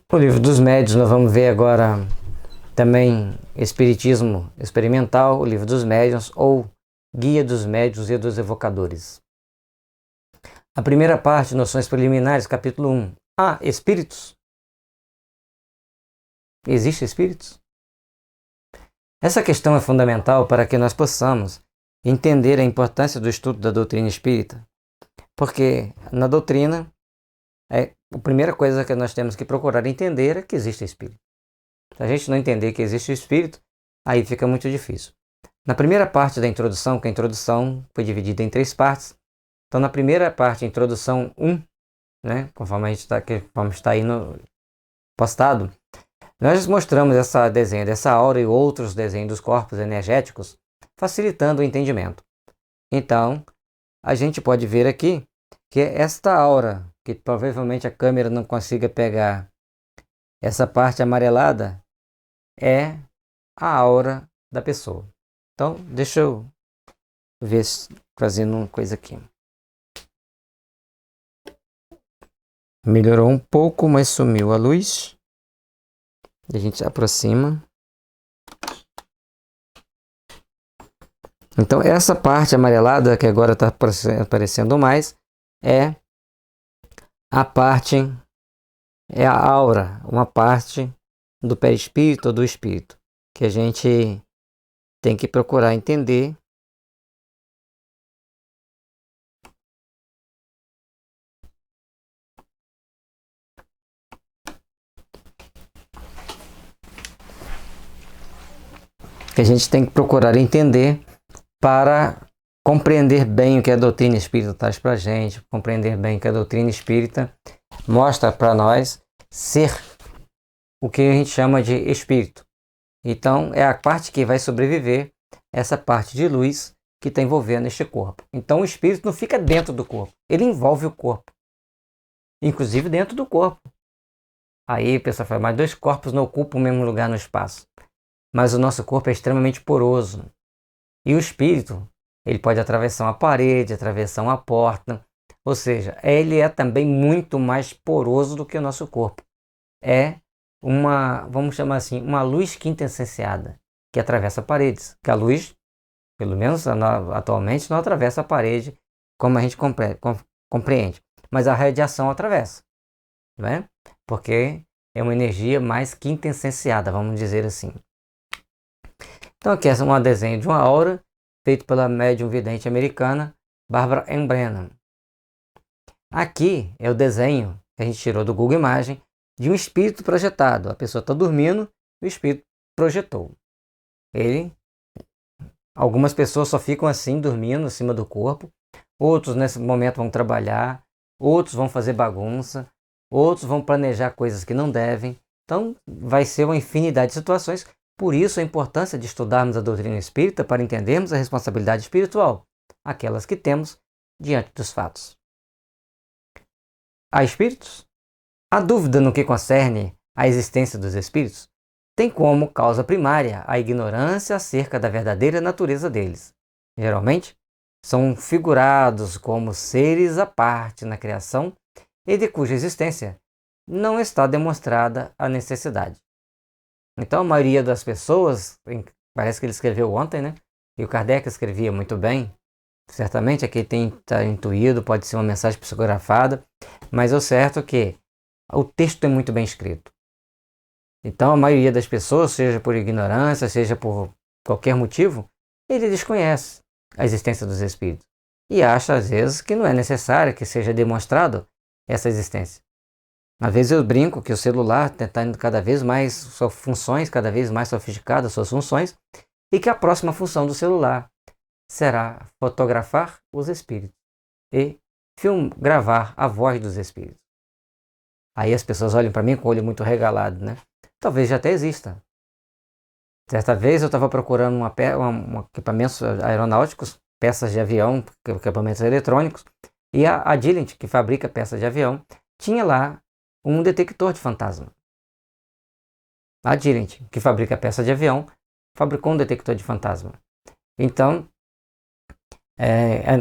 O Livro dos Médiuns, nós vamos ver agora também Espiritismo Experimental, o Livro dos Médiuns ou Guia dos Médiuns e dos Evocadores. A primeira parte, Noções Preliminares, capítulo 1. Espíritos? Existem espíritos? Essa questão é fundamental para que nós possamos entender a importância do estudo da doutrina espírita, porque na doutrina, a primeira coisa que nós temos que procurar entender é que existe espírito. Se a gente não entender que existe espírito, aí fica muito difícil. Na primeira parte da introdução, que a introdução foi dividida em 3 partes, então na primeira parte, introdução 1, conforme está aí no postado, nós mostramos esse desenho dessa aura e outros desenhos dos corpos energéticos, facilitando o entendimento. Então, a gente pode ver aqui que esta aura, que provavelmente a câmera não consiga pegar, essa parte amarelada é a aura da pessoa. Então, deixa eu ver fazendo uma coisa aqui. Melhorou um pouco, mas sumiu a luz. A gente aproxima. Então, essa parte amarelada, que agora está aparecendo mais, é a aura, uma parte do perispírito ou do espírito, que a gente tem que procurar entender. Que a gente tem que procurar entender para compreender bem o que a doutrina espírita traz para a gente, compreender bem o que a doutrina espírita mostra para nós ser o que a gente chama de espírito. Então, é a parte que vai sobreviver, essa parte de luz que está envolvendo este corpo. Então, o espírito não fica dentro do corpo, ele envolve o corpo, inclusive dentro do corpo. Aí o pessoal fala, mas 2 corpos não ocupam o mesmo lugar no espaço. Mas o nosso corpo é extremamente poroso. E o espírito, ele pode atravessar uma parede, atravessar uma porta. Ou seja, ele é também muito mais poroso do que o nosso corpo. É vamos chamar assim, uma luz quintessenciada, que atravessa paredes. Que a luz, pelo menos atualmente, não atravessa a parede como a gente compreende. Mas a radiação atravessa, não é? Porque é uma energia mais quintessenciada, vamos dizer assim. Então aqui é um desenho de uma aura feito pela médium vidente americana Barbara Ann Brennan. Aqui é o desenho que a gente tirou do Google Imagem de um espírito projetado. A pessoa está dormindo e o espírito projetou. Algumas pessoas só ficam assim dormindo em cima do corpo, outros nesse momento vão trabalhar, outros vão fazer bagunça, outros vão planejar coisas que não devem. Então vai ser uma infinidade de situações. Por isso a importância de estudarmos a doutrina espírita para entendermos a responsabilidade espiritual, aquelas que temos diante dos fatos. Há espíritos? A dúvida no que concerne à existência dos espíritos tem como causa primária a ignorância acerca da verdadeira natureza deles. Geralmente, são figurados como seres à parte na criação e de cuja existência não está demonstrada a necessidade. Então a maioria das pessoas, parece que ele escreveu ontem, e o Kardec escrevia muito bem, certamente aqui está intuído, pode ser uma mensagem psicografada, mas é o certo que o texto é muito bem escrito. Então a maioria das pessoas, seja por ignorância, seja por qualquer motivo, ele desconhece a existência dos espíritos e acha às vezes que não é necessário que seja demonstrado essa existência. Às vezes eu brinco que o celular está tendo cada vez mais suas funções, cada vez mais sofisticadas suas funções, e que a próxima função do celular será fotografar os espíritos e gravar a voz dos espíritos. Aí as pessoas olham para mim com o olho muito regalado, Talvez já até exista. Certa vez eu estava procurando equipamentos aeronáuticos, peças de avião, equipamentos eletrônicos, e a Agilent, que fabrica peças de avião, tinha lá um detector de fantasma. A Agilent, que fabrica peça de avião, fabricou um detector de fantasma. Então,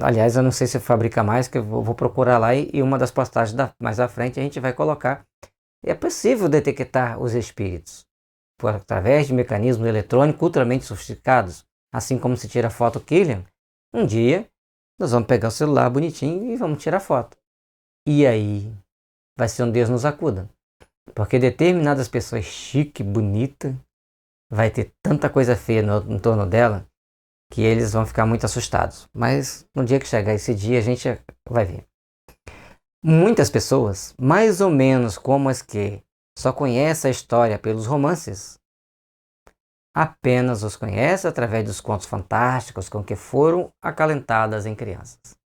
aliás, eu não sei se fabrica mais, que eu vou procurar lá e uma das postagens mais à frente a gente vai colocar é possível detectar os espíritos através de mecanismos eletrônicos ultramente sofisticados. Assim como se tira foto Killian, um dia nós vamos pegar o celular bonitinho e vamos tirar foto. E aí vai ser um Deus nos acuda. Porque determinadas pessoas chique, bonita, vai ter tanta coisa feia em torno dela que eles vão ficar muito assustados. Mas no dia que chegar esse dia a gente vai ver. Muitas pessoas, mais ou menos como as que só conhecem a história pelos romances, apenas os conhecem através dos contos fantásticos com que foram acalentadas em crianças.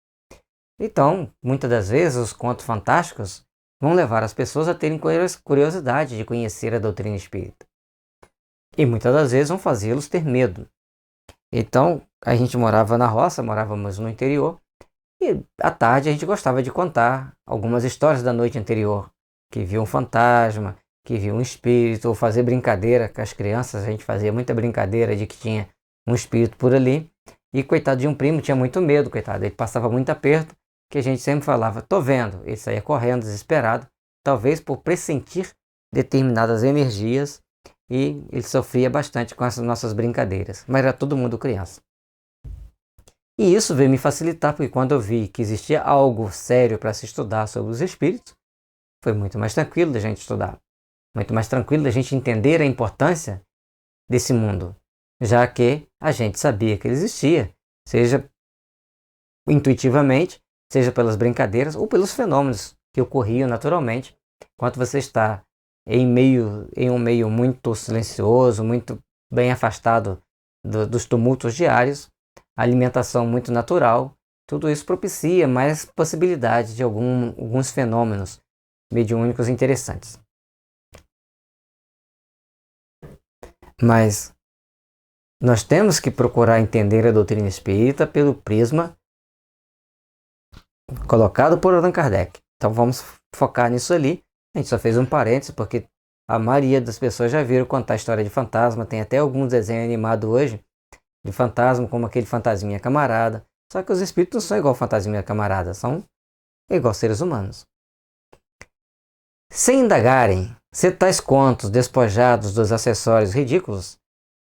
Então, muitas das vezes os contos fantásticos vão levar as pessoas a terem curiosidade de conhecer a doutrina espírita. E muitas das vezes vão fazê-los ter medo. Então, a gente morava na roça, morávamos no interior, e à tarde a gente gostava de contar algumas histórias da noite anterior, que viu um fantasma, que viu um espírito, ou fazer brincadeira com as crianças. A gente fazia muita brincadeira de que tinha um espírito por ali. E coitado de um primo, tinha muito medo, coitado. Ele passava muito aperto, que a gente sempre falava, tô vendo. Ele saía correndo, desesperado, talvez por pressentir determinadas energias, e ele sofria bastante com essas nossas brincadeiras. Mas era todo mundo criança. E isso veio me facilitar, porque quando eu vi que existia algo sério para se estudar sobre os espíritos, foi muito mais tranquilo da gente estudar. Muito mais tranquilo da gente entender a importância desse mundo, já que a gente sabia que ele existia, seja intuitivamente, seja pelas brincadeiras ou pelos fenômenos que ocorriam naturalmente, enquanto você está em um meio muito silencioso, muito bem afastado dos tumultos diários, alimentação muito natural, tudo isso propicia mais possibilidade de alguns fenômenos mediúnicos interessantes. Mas nós temos que procurar entender a doutrina espírita pelo prisma colocado por Allan Kardec. Então vamos focar nisso ali. A gente só fez um parênteses porque a maioria das pessoas já viram contar a história de fantasma. Tem até alguns desenhos animados hoje de fantasma, como aquele Fantasminha Camarada. Só que os espíritos não são igual Fantasminha Camarada, são igual seres humanos. Sem indagarem se tais contos despojados dos acessórios ridículos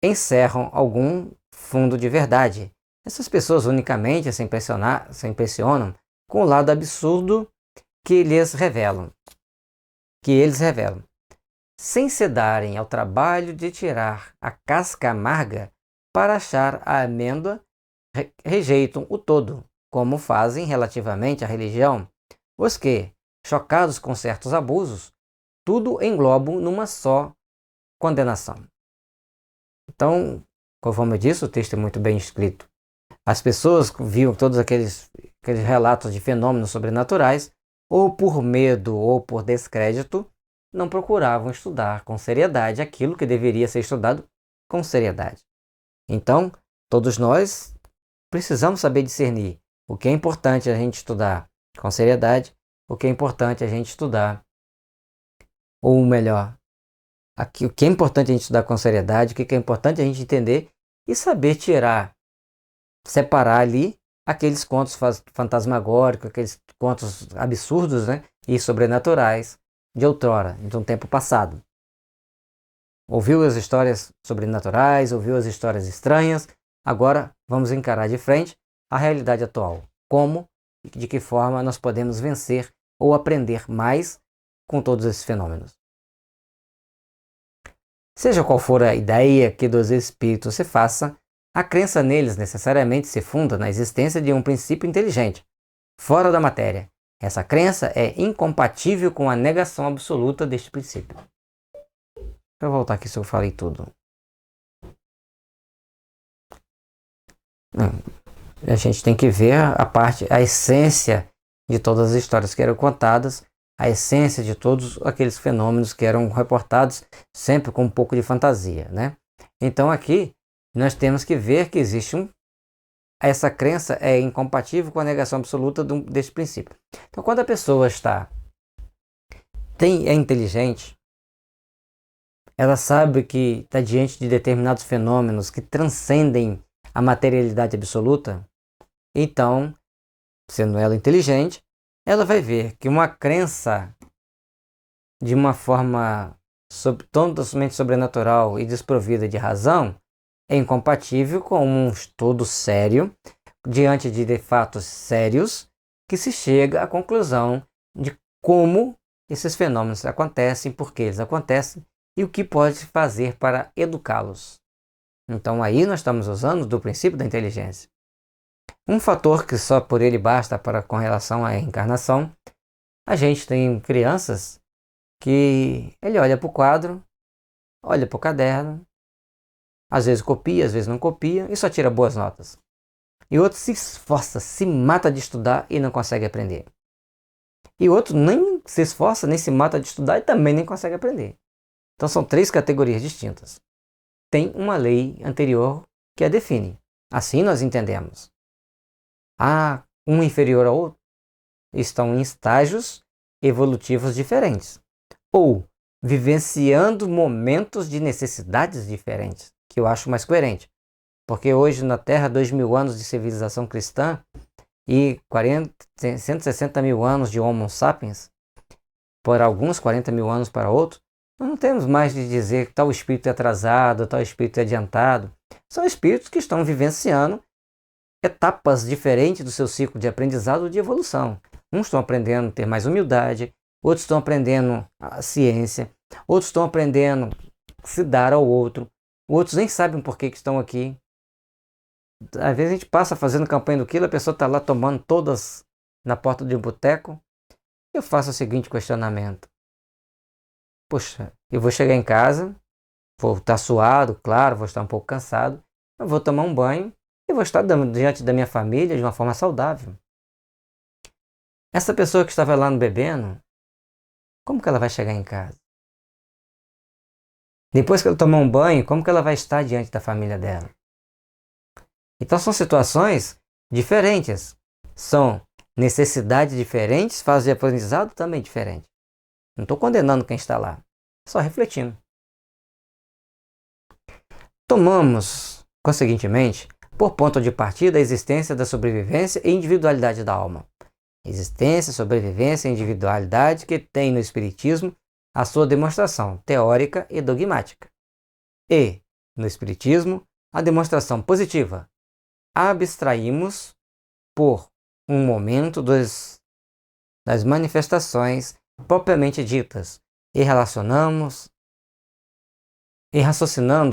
encerram algum fundo de verdade. Essas pessoas unicamente se impressionam com o lado absurdo que eles revelam, sem se darem ao trabalho de tirar a casca amarga para achar a amêndoa, rejeitam o todo, como fazem relativamente à religião os que, chocados com certos abusos, tudo englobam numa só condenação. Então, conforme eu disse, o texto é muito bem escrito. As pessoas viam todos aqueles relatos de fenômenos sobrenaturais, ou por medo ou por descrédito, não procuravam estudar com seriedade aquilo que deveria ser estudado com seriedade. Então, todos nós precisamos saber discernir o que é importante a gente estudar com seriedade, o que é importante a gente estudar, ou melhor, o que é importante a gente estudar com seriedade, o que é importante a gente entender e saber separar ali aqueles contos fantasmagóricos, aqueles contos absurdos, né, e sobrenaturais de outrora, de um tempo passado. Ouviu as histórias sobrenaturais, ouviu as histórias estranhas, agora vamos encarar de frente a realidade atual. Como e de que forma nós podemos vencer ou aprender mais com todos esses fenômenos. Seja qual for a ideia que dos espíritos se faça, a crença neles necessariamente se funda na existência de um princípio inteligente, fora da matéria. Essa crença é incompatível com a negação absoluta deste princípio. Deixa eu voltar aqui se eu falei tudo. A gente tem que ver a essência de todas as histórias que eram contadas, a essência de todos aqueles fenômenos que eram reportados, sempre com um pouco de fantasia, né? Então aqui nós temos que ver que existe essa crença é incompatível com a negação absoluta desse princípio. Então quando a pessoa é inteligente, ela sabe que está diante de determinados fenômenos que transcendem a materialidade absoluta, então, sendo ela inteligente, ela vai ver que uma crença de uma forma totalmente sobrenatural e desprovida de razão, é incompatível com um estudo sério, diante de fatos sérios, que se chega à conclusão de como esses fenômenos acontecem, por que eles acontecem e o que pode fazer para educá-los. Então aí nós estamos usando do princípio da inteligência. Um fator que só por ele basta com relação à reencarnação, a gente tem crianças que ele olha para o quadro, olha para o caderno, às vezes copia, às vezes não copia e só tira boas notas. E outro se esforça, se mata de estudar e não consegue aprender. E outro nem se esforça, nem se mata de estudar e também nem consegue aprender. Então são 3 categorias distintas. Tem uma lei anterior que a define. Assim nós entendemos. Um inferior ao outro estão em estágios evolutivos diferentes. Ou vivenciando momentos de necessidades diferentes, que eu acho mais coerente. Porque hoje na Terra, 2000 anos de civilização cristã e 160 mil anos de Homo sapiens, por alguns 40 mil anos para outros, nós não temos mais de dizer que tal espírito é atrasado, tal espírito é adiantado. São espíritos que estão vivenciando etapas diferentes do seu ciclo de aprendizado ou de evolução. Uns estão aprendendo a ter mais humildade, outros estão aprendendo a ciência, outros estão aprendendo a se dar ao outro, outros nem sabem por que estão aqui. Às vezes a gente passa fazendo campanha do quilo, a pessoa está lá tomando todas na porta de um boteco. Eu faço o seguinte questionamento. Poxa, eu vou chegar em casa, vou estar suado, claro, vou estar um pouco cansado, eu vou tomar um banho e vou estar diante da minha família de uma forma saudável. Essa pessoa que estava lá no bebendo, como que ela vai chegar em casa? Depois que ela tomar um banho, como que ela vai estar diante da família dela? Então são situações diferentes, são necessidades diferentes, fases de aprendizado também diferentes. Não estou condenando quem está lá, só refletindo. Tomamos, conseguintemente, por ponto de partida a existência da sobrevivência e individualidade da alma. Existência, sobrevivência e individualidade que tem no Espiritismo a sua demonstração teórica e dogmática. E, no Espiritismo, a demonstração positiva. Abstraímos por um momento das manifestações propriamente ditas e raciocinando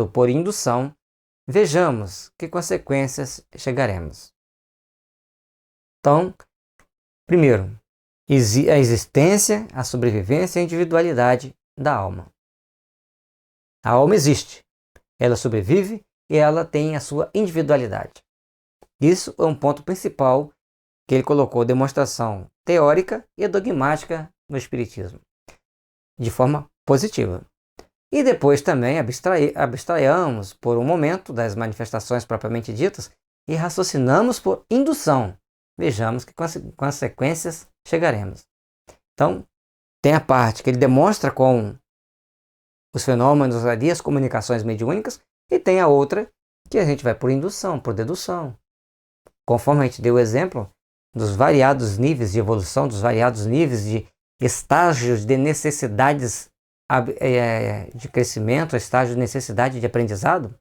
por indução, vejamos que consequências chegaremos. Então, primeiro, a existência, a sobrevivência e a individualidade da alma. A alma existe, ela sobrevive e ela tem a sua individualidade. Isso é um ponto principal que ele colocou demonstração teórica e dogmática no Espiritismo, de forma positiva. E depois também abstraiamos por um momento das manifestações propriamente ditas e raciocinamos por indução. Vejamos que consequências chegaremos. Então, tem a parte que ele demonstra com os fenômenos ali, as comunicações mediúnicas, e tem a outra que a gente vai por indução, por dedução. Conforme a gente deu o exemplo dos variados níveis de evolução, dos variados níveis de estágios de necessidades de crescimento, estágios de necessidade de aprendizado,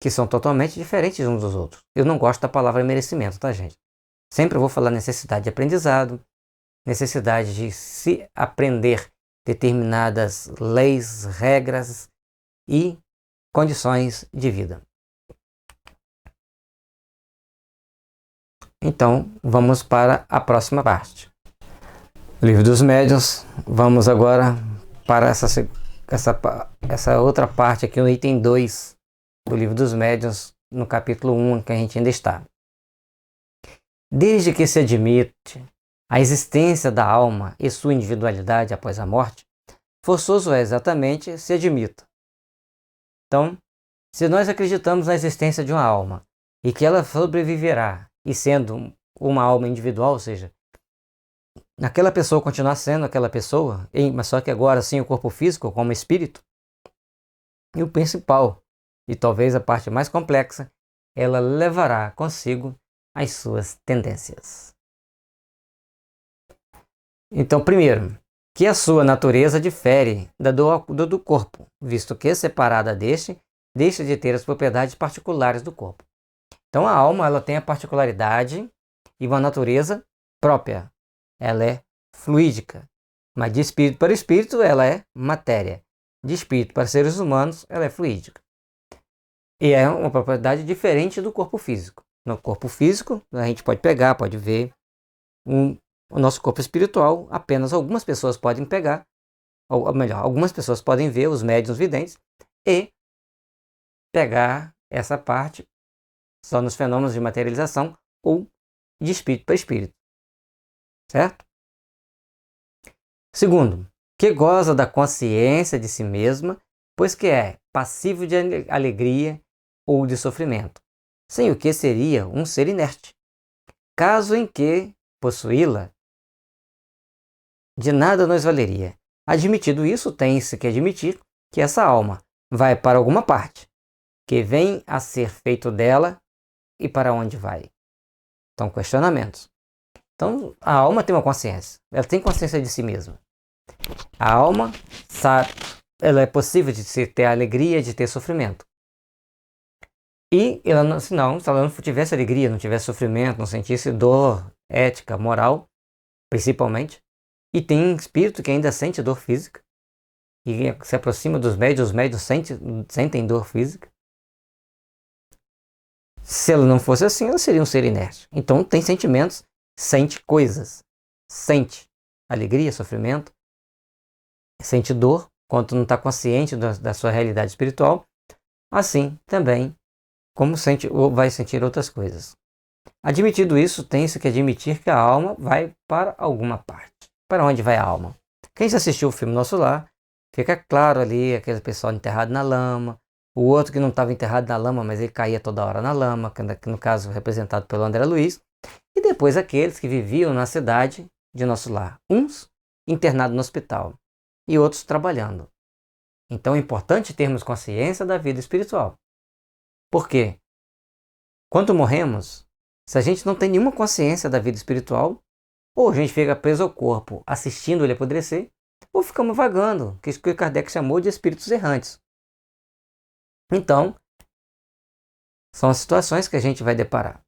que são totalmente diferentes uns dos outros. Eu não gosto da palavra merecimento, tá, gente? Sempre vou falar necessidade de aprendizado, necessidade de se aprender determinadas leis, regras e condições de vida. Então, vamos para a próxima parte. Livro dos Médiuns. Vamos agora para essa outra parte aqui, no item 2 do Livro dos Médiuns, no capítulo 1, que a gente ainda está. Desde que se admite a existência da alma e sua individualidade após a morte, forçoso é exatamente se admita. Então, se nós acreditamos na existência de uma alma e que ela sobreviverá, e sendo uma alma individual, ou seja, aquela pessoa continuar sendo aquela pessoa, mas só que agora sim o corpo físico como espírito, e o principal, e talvez a parte mais complexa, ela levará consigo as suas tendências. Então, primeiro, que a sua natureza difere da do corpo, visto que, separada deste, deixa de ter as propriedades particulares do corpo. Então a alma ela tem a particularidade e uma natureza própria. Ela é fluídica, mas de espírito para espírito ela é matéria. De espírito para seres humanos ela é fluídica. E é uma propriedade diferente do corpo físico. No corpo físico a gente pode pegar, pode ver. O nosso corpo espiritual, apenas algumas pessoas podem pegar, ou melhor, algumas pessoas podem ver, os médiuns videntes, e pegar essa parte só nos fenômenos de materialização ou de espírito para espírito. Certo? Segundo, que goza da consciência de si mesma, pois que é passível de alegria ou de sofrimento, sem o que seria um ser inerte. Caso em que possuí-la, de nada nos valeria. Admitido isso, tem-se que admitir que essa alma vai para alguma parte, que vem a ser feito dela e para onde vai. Então, questionamentos. Então, a alma tem uma consciência. Ela tem consciência de si mesma. A alma sabe, ela é possível de ter alegria, de ter sofrimento. E ela se ela não tivesse alegria, não tivesse sofrimento, não sentisse dor ética, moral, principalmente, e tem espírito que ainda sente dor física, e se aproxima dos médios, os médios sentem dor física. Se ela não fosse assim, ela seria um ser inerte. Então tem sentimentos, sente coisas, sente alegria, sofrimento, sente dor, quando não está consciente da sua realidade espiritual, assim também como sente ou vai sentir outras coisas. Admitido isso, tem-se que admitir que a alma vai para alguma parte. Para onde vai a alma? Quem já assistiu o filme Nosso Lar, fica claro ali aquele pessoal enterrado na lama, o outro que não estava enterrado na lama, mas ele caía toda hora na lama, que no caso representado pelo André Luiz, e depois aqueles que viviam na cidade de Nosso Lar, uns internados no hospital e outros trabalhando. Então é importante termos consciência da vida espiritual. Por quê? Quando morremos, se a gente não tem nenhuma consciência da vida espiritual, ou a gente fica preso ao corpo assistindo ele apodrecer, ou ficamos vagando, que é isso que Kardec chamou de espíritos errantes. Então, são as situações que a gente vai deparar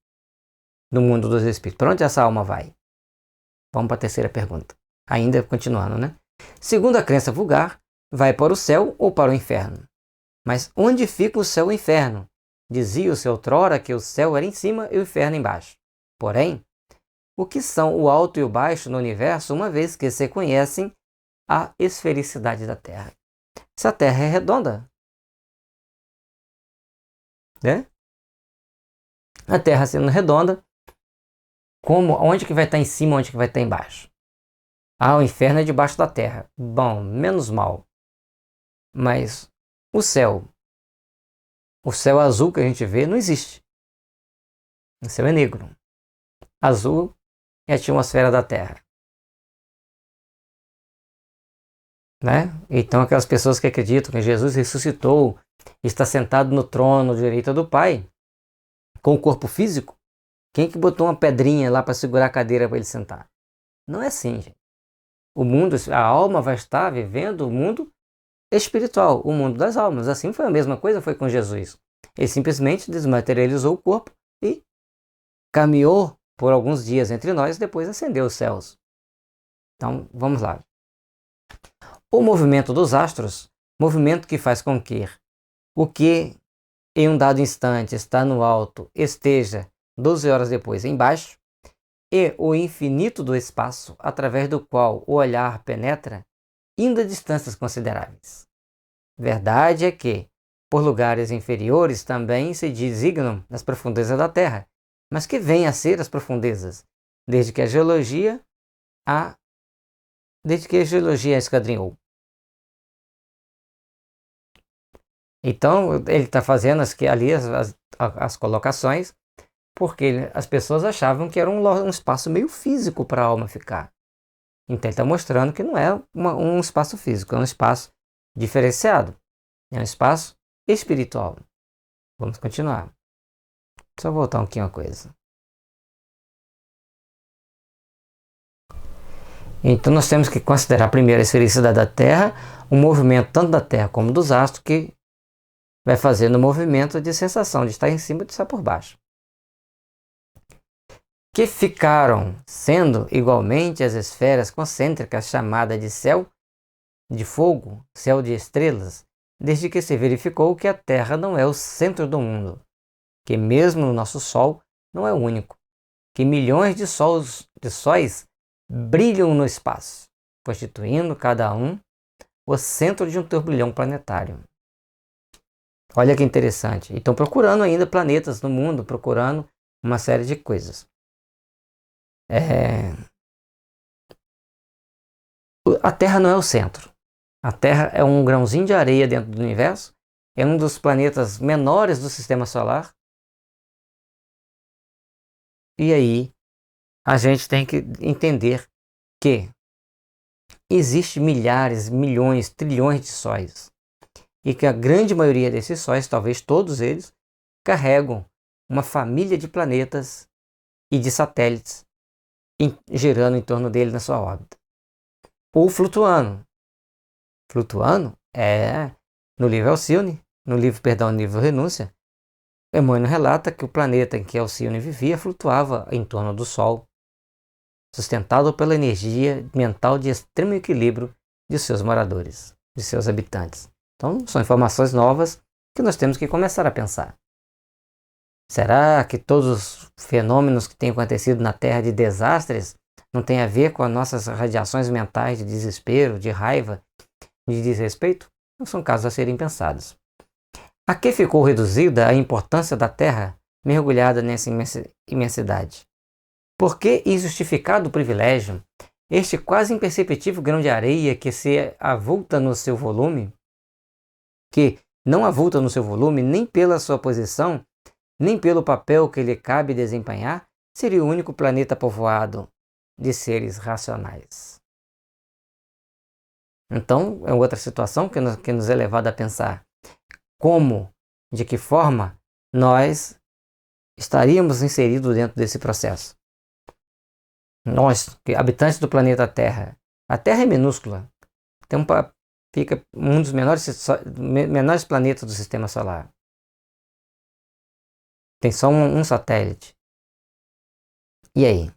no mundo dos espíritos. Para onde essa alma vai? Vamos para a terceira pergunta. Ainda continuando, né? Segundo a crença vulgar, vai para o céu ou para o inferno. Mas onde fica o céu e o inferno? Dizia-se outrora que o céu era em cima e o inferno embaixo. Porém, o que são o alto e o baixo no universo, uma vez que se conhecem a esfericidade da Terra? Se a Terra é redonda, né? A Terra sendo redonda, onde que vai estar em cima, onde que vai estar embaixo? Ah, o inferno é debaixo da Terra. Bom, menos mal. Mas o céu azul que a gente vê não existe. O céu é negro. Azul é a atmosfera da Terra. Né? Então aquelas pessoas que acreditam que Jesus ressuscitou, está sentado no trono direito do Pai, com o corpo físico, quem que botou uma pedrinha lá para segurar a cadeira para ele sentar? Não é assim, gente. O mundo, a alma vai estar vivendo o mundo espiritual, o mundo das almas. Assim foi a mesma coisa, foi com Jesus. Ele simplesmente desmaterializou o corpo e caminhou por alguns dias entre nós, depois ascendeu aos céus. Então, vamos lá. O movimento dos astros, movimento que faz com que o que em um dado instante está no alto esteja 12 horas depois embaixo, e o infinito do espaço, através do qual o olhar penetra, indo a distâncias consideráveis. Verdade é que, por lugares inferiores, também se designam as profundezas da Terra, mas que vêm a ser as profundezas, desde que a geologia esquadrinhou. Então, ele está fazendo as colocações, porque as pessoas achavam que era um espaço meio físico para a alma ficar. Então ele está mostrando que não é um espaço físico, é um espaço diferenciado. É um espaço espiritual. Vamos continuar. Só voltar aqui uma coisa. Então nós temos que considerar primeiro a esfericidade da Terra, o movimento tanto da Terra como dos astros, que vai fazendo o movimento de sensação de estar em cima e de estar por baixo. Que ficaram sendo igualmente as esferas concêntricas chamadas de céu de fogo, céu de estrelas, desde que se verificou que a Terra não é o centro do mundo, que mesmo o nosso Sol não é o único, que milhões de sóis brilham no espaço, constituindo cada um o centro de um turbilhão planetário. Olha que interessante. E estão procurando ainda planetas no mundo, procurando uma série de coisas. A Terra não é o centro. A Terra é um grãozinho de areia dentro do universo, é um dos planetas menores do sistema solar. E aí, a gente tem que entender que existe milhares, milhões, trilhões de sóis. E que a grande maioria desses sóis, talvez todos eles, carregam uma família de planetas e de satélites girando em torno dele na sua órbita. Ou flutuando. Flutuando no livro Alcione, no livro Renúncia, Emmanuel relata que o planeta em que Alcione vivia flutuava em torno do Sol, sustentado pela energia mental de extremo equilíbrio de seus moradores, de seus habitantes. Então, são informações novas que nós temos que começar a pensar. Será que todos os fenômenos que têm acontecido na Terra de desastres não têm a ver com as nossas radiações mentais de desespero, de raiva, de desrespeito? Não são casos a serem pensados. A que ficou reduzida a importância da Terra mergulhada nessa imensidade? Por que injustificado o privilégio, este quase imperceptível grão de areia que se avulta no seu volume, que não avulta no seu volume nem pela sua posição, nem pelo papel que lhe cabe desempenhar, seria o único planeta povoado de seres racionais? Então, é outra situação que nos é levada a pensar como, de que forma nós estaríamos inseridos dentro desse processo. Nós, habitantes do planeta Terra, a Terra é minúscula, fica um dos menores planetas do sistema solar. Tem só um satélite. E aí?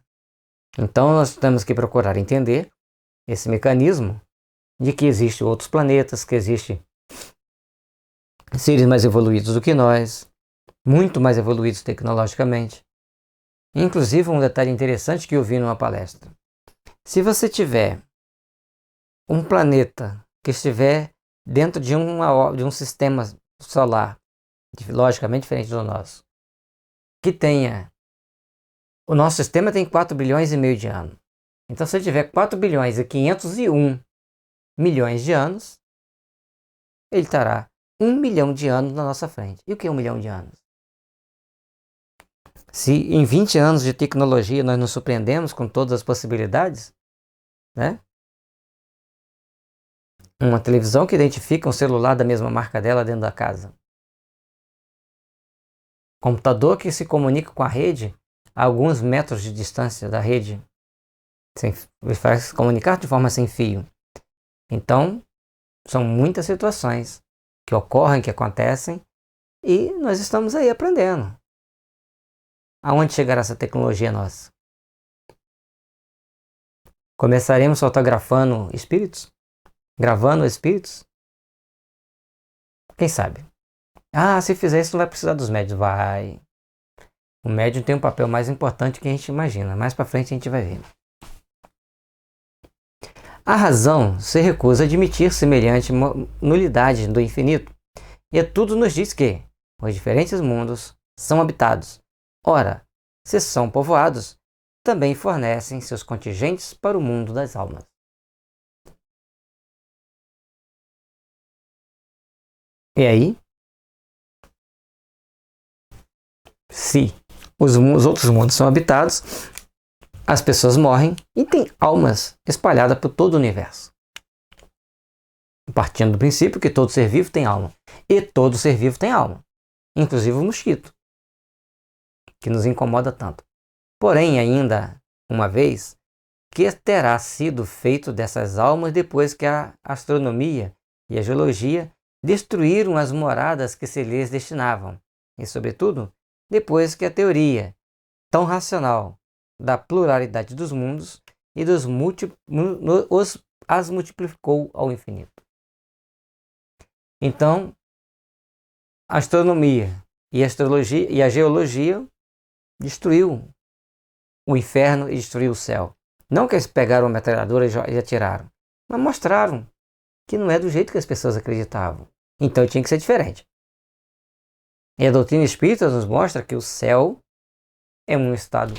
Então nós temos que procurar entender esse mecanismo de que existem outros planetas, que existem seres mais evoluídos do que nós, muito mais evoluídos tecnologicamente. Inclusive, um detalhe interessante que eu vi numa palestra. Se você tiver um planeta que estiver dentro de um sistema solar, logicamente diferente do nosso, que tenha... O nosso sistema tem 4 bilhões e meio de anos. Então, se tiver 4 bilhões e 501 milhões de anos, ele estará 1 milhão de anos na nossa frente. E o que é 1 milhão de anos? Se em 20 anos de tecnologia nós nos surpreendemos com todas as possibilidades, né? Uma televisão que identifica um celular da mesma marca dela dentro da casa. Computador que se comunica com a rede a alguns metros de distância da rede. Faz comunicar de forma sem fio. Então, são muitas situações que ocorrem, que acontecem, e nós estamos aí aprendendo. Aonde chegará essa tecnologia nossa? Começaremos fotografando espíritos? Gravando espíritos? Quem sabe? Se fizer isso não vai precisar dos médios. Vai. O médium tem um papel mais importante que a gente imagina. Mais para frente a gente vai ver. A razão se recusa a admitir semelhante nulidade do infinito. E tudo nos diz que os diferentes mundos são habitados. Ora, se são povoados, também fornecem seus contingentes para o mundo das almas. E aí? Se os outros mundos são habitados, as pessoas morrem e tem almas espalhadas por todo o universo. Partindo do princípio que todo ser vivo tem alma. E todo ser vivo tem alma. Inclusive o mosquito, que nos incomoda tanto. Porém, ainda uma vez, que terá sido feito dessas almas depois que a astronomia e a geologia destruíram as moradas que se lhes destinavam, e, sobretudo, depois que a teoria, tão racional, da pluralidade dos mundos e as multiplicou ao infinito. Então, a astronomia e a astrologia e a geologia destruiu o inferno e destruiu o céu. Não que eles pegaram a metralhadora e atiraram, mas mostraram que não é do jeito que as pessoas acreditavam. Então tinha que ser diferente. E a doutrina espírita nos mostra que o céu é um estado,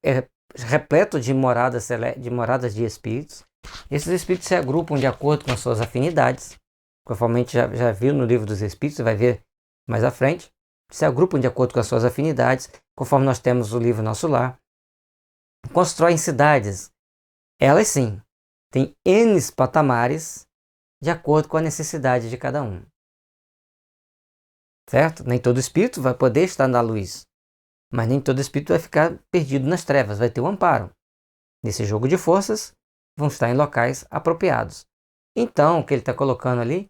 é repleto de moradas de espíritos. Esses espíritos se agrupam de acordo com as suas afinidades. Conforme a gente já viu no livro dos Espíritos, vai ver mais à frente. Se agrupam de acordo com as suas afinidades, conforme nós temos o livro Nosso Lar. Constroem cidades. Elas sim, têm N patamares de acordo com a necessidade de cada um. Certo? Nem todo espírito vai poder estar na luz, mas nem todo espírito vai ficar perdido nas trevas, vai ter um amparo. Nesse jogo de forças, vão estar em locais apropriados. Então, o que ele está colocando ali,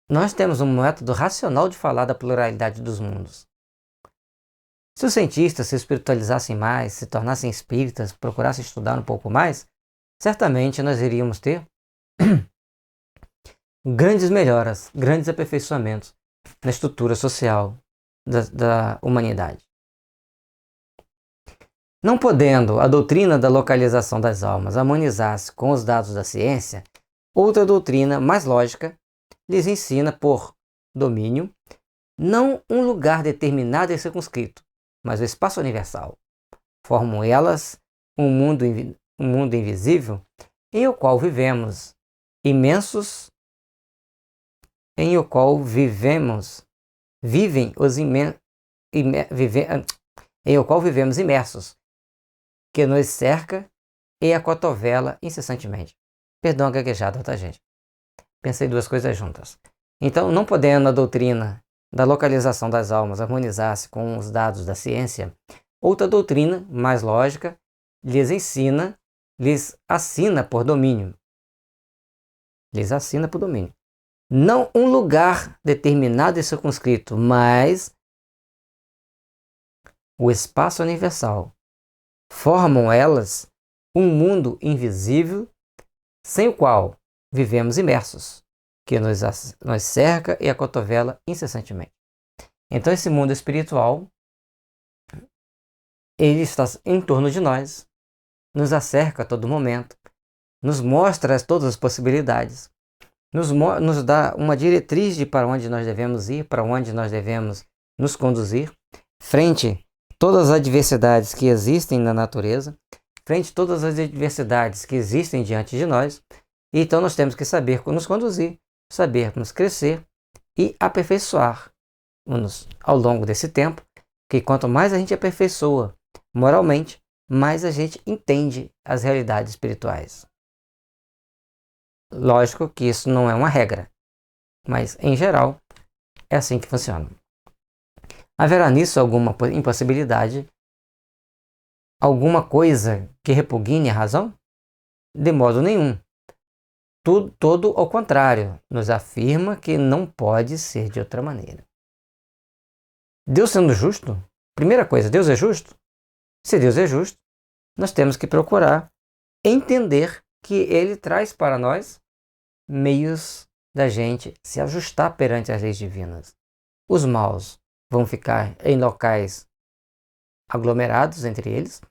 nós temos um método racional de falar da pluralidade dos mundos. Se os cientistas se espiritualizassem mais, se tornassem espíritas, procurassem estudar um pouco mais, certamente nós iríamos ter grandes melhoras, grandes aperfeiçoamentos na estrutura social da humanidade. Não podendo a doutrina da localização das almas harmonizar-se com os dados da ciência, outra doutrina mais lógica lhes ensina por domínio não um lugar determinado e circunscrito, mas o espaço universal. Formam elas um mundo invisível em o qual vivemos imensos, em o qual vivemos imersos, que nos cerca e acotovela incessantemente. Perdão a gaguejada, tá, gente? Pensei duas coisas juntas. Então, não podendo a doutrina da localização das almas harmonizar-se com os dados da ciência, outra doutrina, mais lógica, lhes assina por domínio. Lhes assina por domínio. Não um lugar determinado e circunscrito, mas o espaço universal. Formam elas um mundo invisível, sem o qual vivemos imersos, que nos cerca e acotovela incessantemente. Então esse mundo espiritual, ele está em torno de nós, nos acerca a todo momento, nos mostra todas as possibilidades, nos dá uma diretriz de para onde nós devemos ir, para onde nós devemos nos conduzir, frente a todas as adversidades que existem na natureza, frente a todas as adversidades que existem diante de nós. Então nós temos que saber nos conduzir, sabermos crescer e aperfeiçoar-nos ao longo desse tempo, que quanto mais a gente aperfeiçoa moralmente, mais a gente entende as realidades espirituais. Lógico que isso não é uma regra, mas em geral é assim que funciona. Haverá nisso alguma impossibilidade? Alguma coisa que repugne a razão? De modo nenhum. Todo ao contrário, nos afirma que não pode ser de outra maneira. Deus sendo justo, primeira coisa, Deus é justo? Se Deus é justo, nós temos que procurar entender que Ele traz para nós meios da gente se ajustar perante as leis divinas. Os maus vão ficar em locais aglomerados entre eles,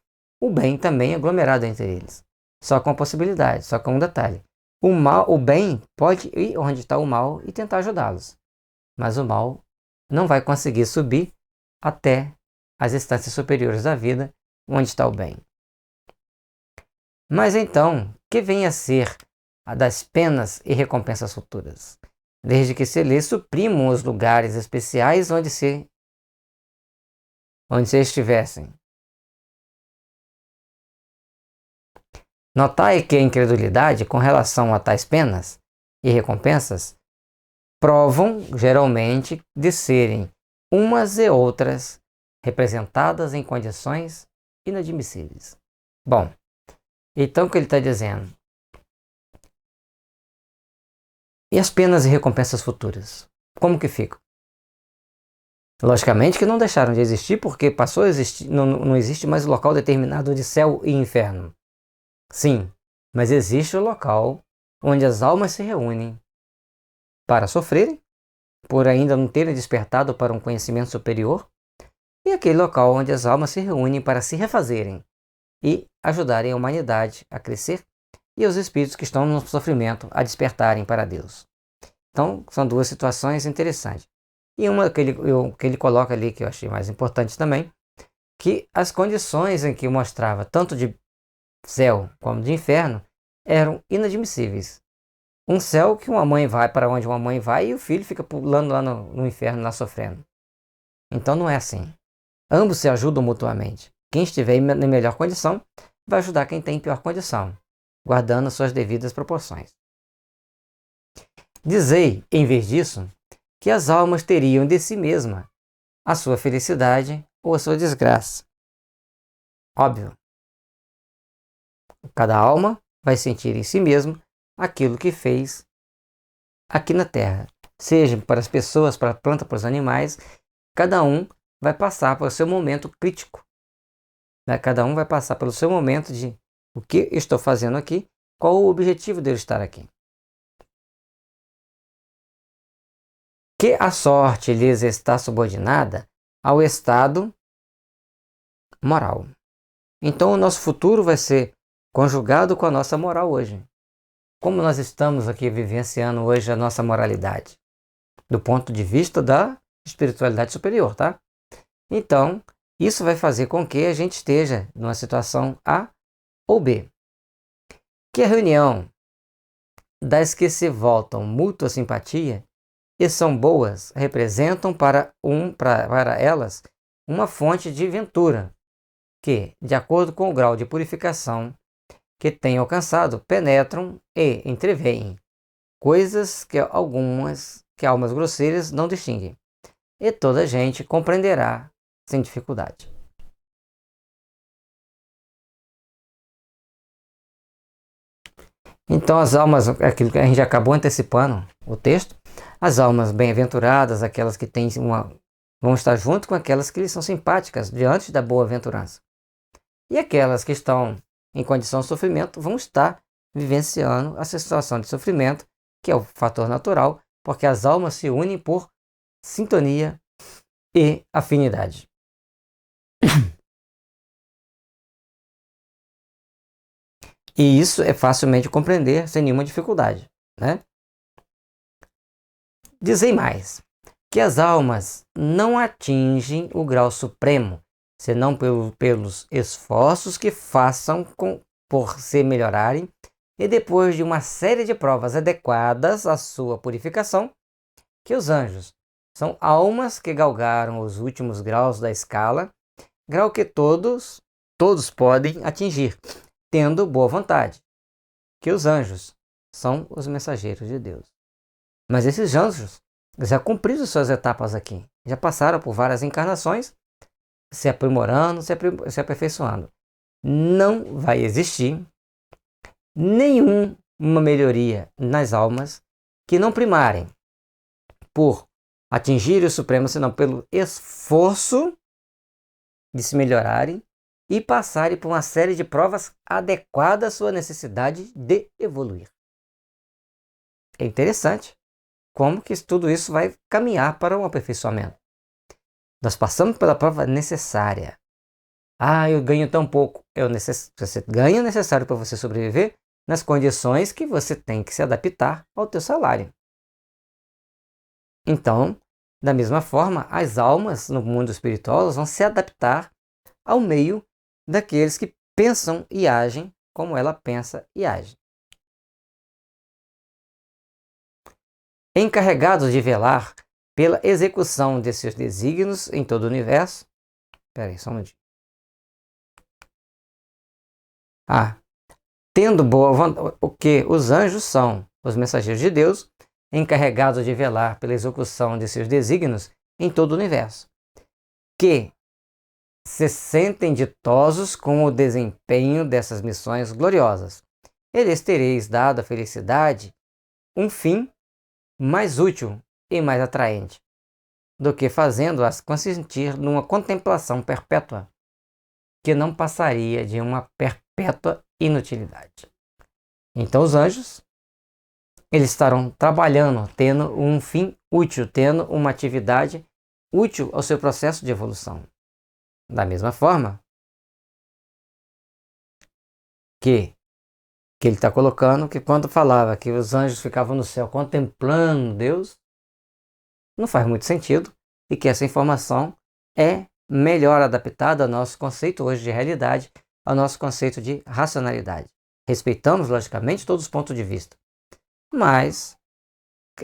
o bem também aglomerado entre eles. Só com a possibilidade, só com um detalhe. O bem pode ir onde está o mal e tentar ajudá-los, mas o mal não vai conseguir subir até as instâncias superiores da vida, onde está o bem. Mas então, que vem a ser a das penas e recompensas futuras? Desde que se lhe suprimam os lugares especiais onde se estivessem. Notai que a incredulidade com relação a tais penas e recompensas provam geralmente de serem umas e outras representadas em condições inadmissíveis. Bom, então o que ele está dizendo? E as penas e recompensas futuras? Como que ficam? Logicamente que não deixaram de existir porque passou a existir, não existe mais o local determinado de céu e inferno. Sim, mas existe o local onde as almas se reúnem para sofrerem, por ainda não terem despertado para um conhecimento superior, e aquele local onde as almas se reúnem para se refazerem e ajudarem a humanidade a crescer e os espíritos que estão no sofrimento a despertarem para Deus. Então, são duas situações interessantes. E uma que ele coloca ali, que eu achei mais importante também, que as condições em que mostrava, tanto de céu como de inferno, eram inadmissíveis. Um céu que uma mãe vai para onde uma mãe vai e o filho fica pulando lá no inferno, lá sofrendo. Então não é assim. Ambos se ajudam mutuamente. Quem estiver em melhor condição vai ajudar quem tem em pior condição, guardando suas devidas proporções. Dizei, em vez disso, que as almas teriam de si mesma a sua felicidade ou a sua desgraça. Óbvio. Cada alma vai sentir em si mesma aquilo que fez aqui na Terra. Seja para as pessoas, para a planta, para os animais, cada um vai passar pelo seu momento crítico. Cada um vai passar pelo seu momento de o que estou fazendo aqui, qual o objetivo de eu estar aqui. Que a sorte lhes está subordinada ao estado moral. Então o nosso futuro vai ser conjugado com a nossa moral hoje. Como nós estamos aqui vivenciando hoje a nossa moralidade? Do ponto de vista da espiritualidade superior, tá? Então, isso vai fazer com que a gente esteja numa situação A ou B. Que a reunião das que se voltam mútua simpatia e são boas representam para elas uma fonte de ventura que, de acordo com o grau de purificação que têm alcançado, penetram e entreveem coisas que almas grosseiras não distinguem, e toda a gente compreenderá sem dificuldade. Então as almas, aquilo que a gente acabou antecipando o texto, as almas bem-aventuradas, aquelas que têm vão estar junto com aquelas que lhes são simpáticas diante da boa-aventurança. E aquelas que estão em condição de sofrimento vão estar vivenciando a situação de sofrimento, que é o fator natural, porque as almas se unem por sintonia e afinidade. E isso é facilmente compreender sem nenhuma dificuldade, né? Dizem mais, que as almas não atingem o grau supremo, senão pelos esforços que façam por se melhorarem, e depois de uma série de provas adequadas à sua purificação, que os anjos são almas que galgaram os últimos graus da escala, grau que todos podem atingir, tendo boa vontade, que os anjos são os mensageiros de Deus. Mas esses anjos já cumpriram suas etapas aqui, já passaram por várias encarnações, se aprimorando, se aperfeiçoando. Não vai existir nenhuma melhoria nas almas que não primarem por atingir o Supremo, senão pelo esforço de se melhorarem e passarem por uma série de provas adequadas à sua necessidade de evoluir. É interessante como que tudo isso vai caminhar para um aperfeiçoamento. Nós passamos pela prova necessária. Eu ganho tão pouco. Você ganha o necessário para você sobreviver nas condições que você tem que se adaptar ao teu salário. Então, da mesma forma, as almas no mundo espiritual vão se adaptar ao meio daqueles que pensam e agem como ela pensa e age. Encarregados de velar pela execução de seus desígnios em todo o universo. Espera aí, só um minutinho. Tendo boa vontade, o que os anjos são os mensageiros de Deus, encarregados de velar pela execução de seus desígnios em todo o universo. Que se sentem ditosos com o desempenho dessas missões gloriosas. Eles tereis dado à felicidade um fim mais útil e mais atraente do que fazendo-as consentir numa contemplação perpétua, que não passaria de uma perpétua inutilidade. Então os anjos, eles estarão trabalhando, tendo um fim útil, tendo uma atividade útil ao seu processo de evolução. Da mesma forma que ele está colocando que quando falava que os anjos ficavam no céu contemplando Deus, não faz muito sentido e que essa informação é melhor adaptada ao nosso conceito hoje de realidade, ao nosso conceito de racionalidade. Respeitamos, logicamente, todos os pontos de vista, mas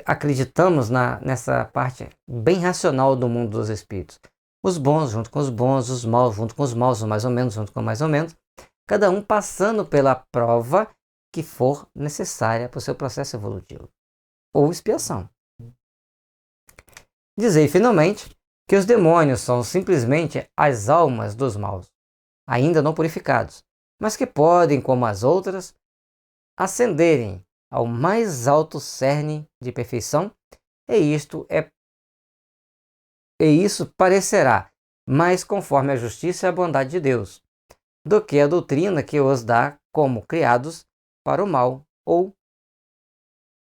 acreditamos nessa parte bem racional do mundo dos espíritos. Os bons junto com os bons, os maus junto com os maus, mais ou menos junto com mais ou menos, cada um passando pela prova que for necessária para o seu processo evolutivo ou expiação. Dizei finalmente que os demônios são simplesmente as almas dos maus, ainda não purificados, mas que podem, como as outras, ascenderem ao mais alto cerne de perfeição, e isso parecerá mais conforme a justiça e a bondade de Deus, do que a doutrina que os dá como criados para o mal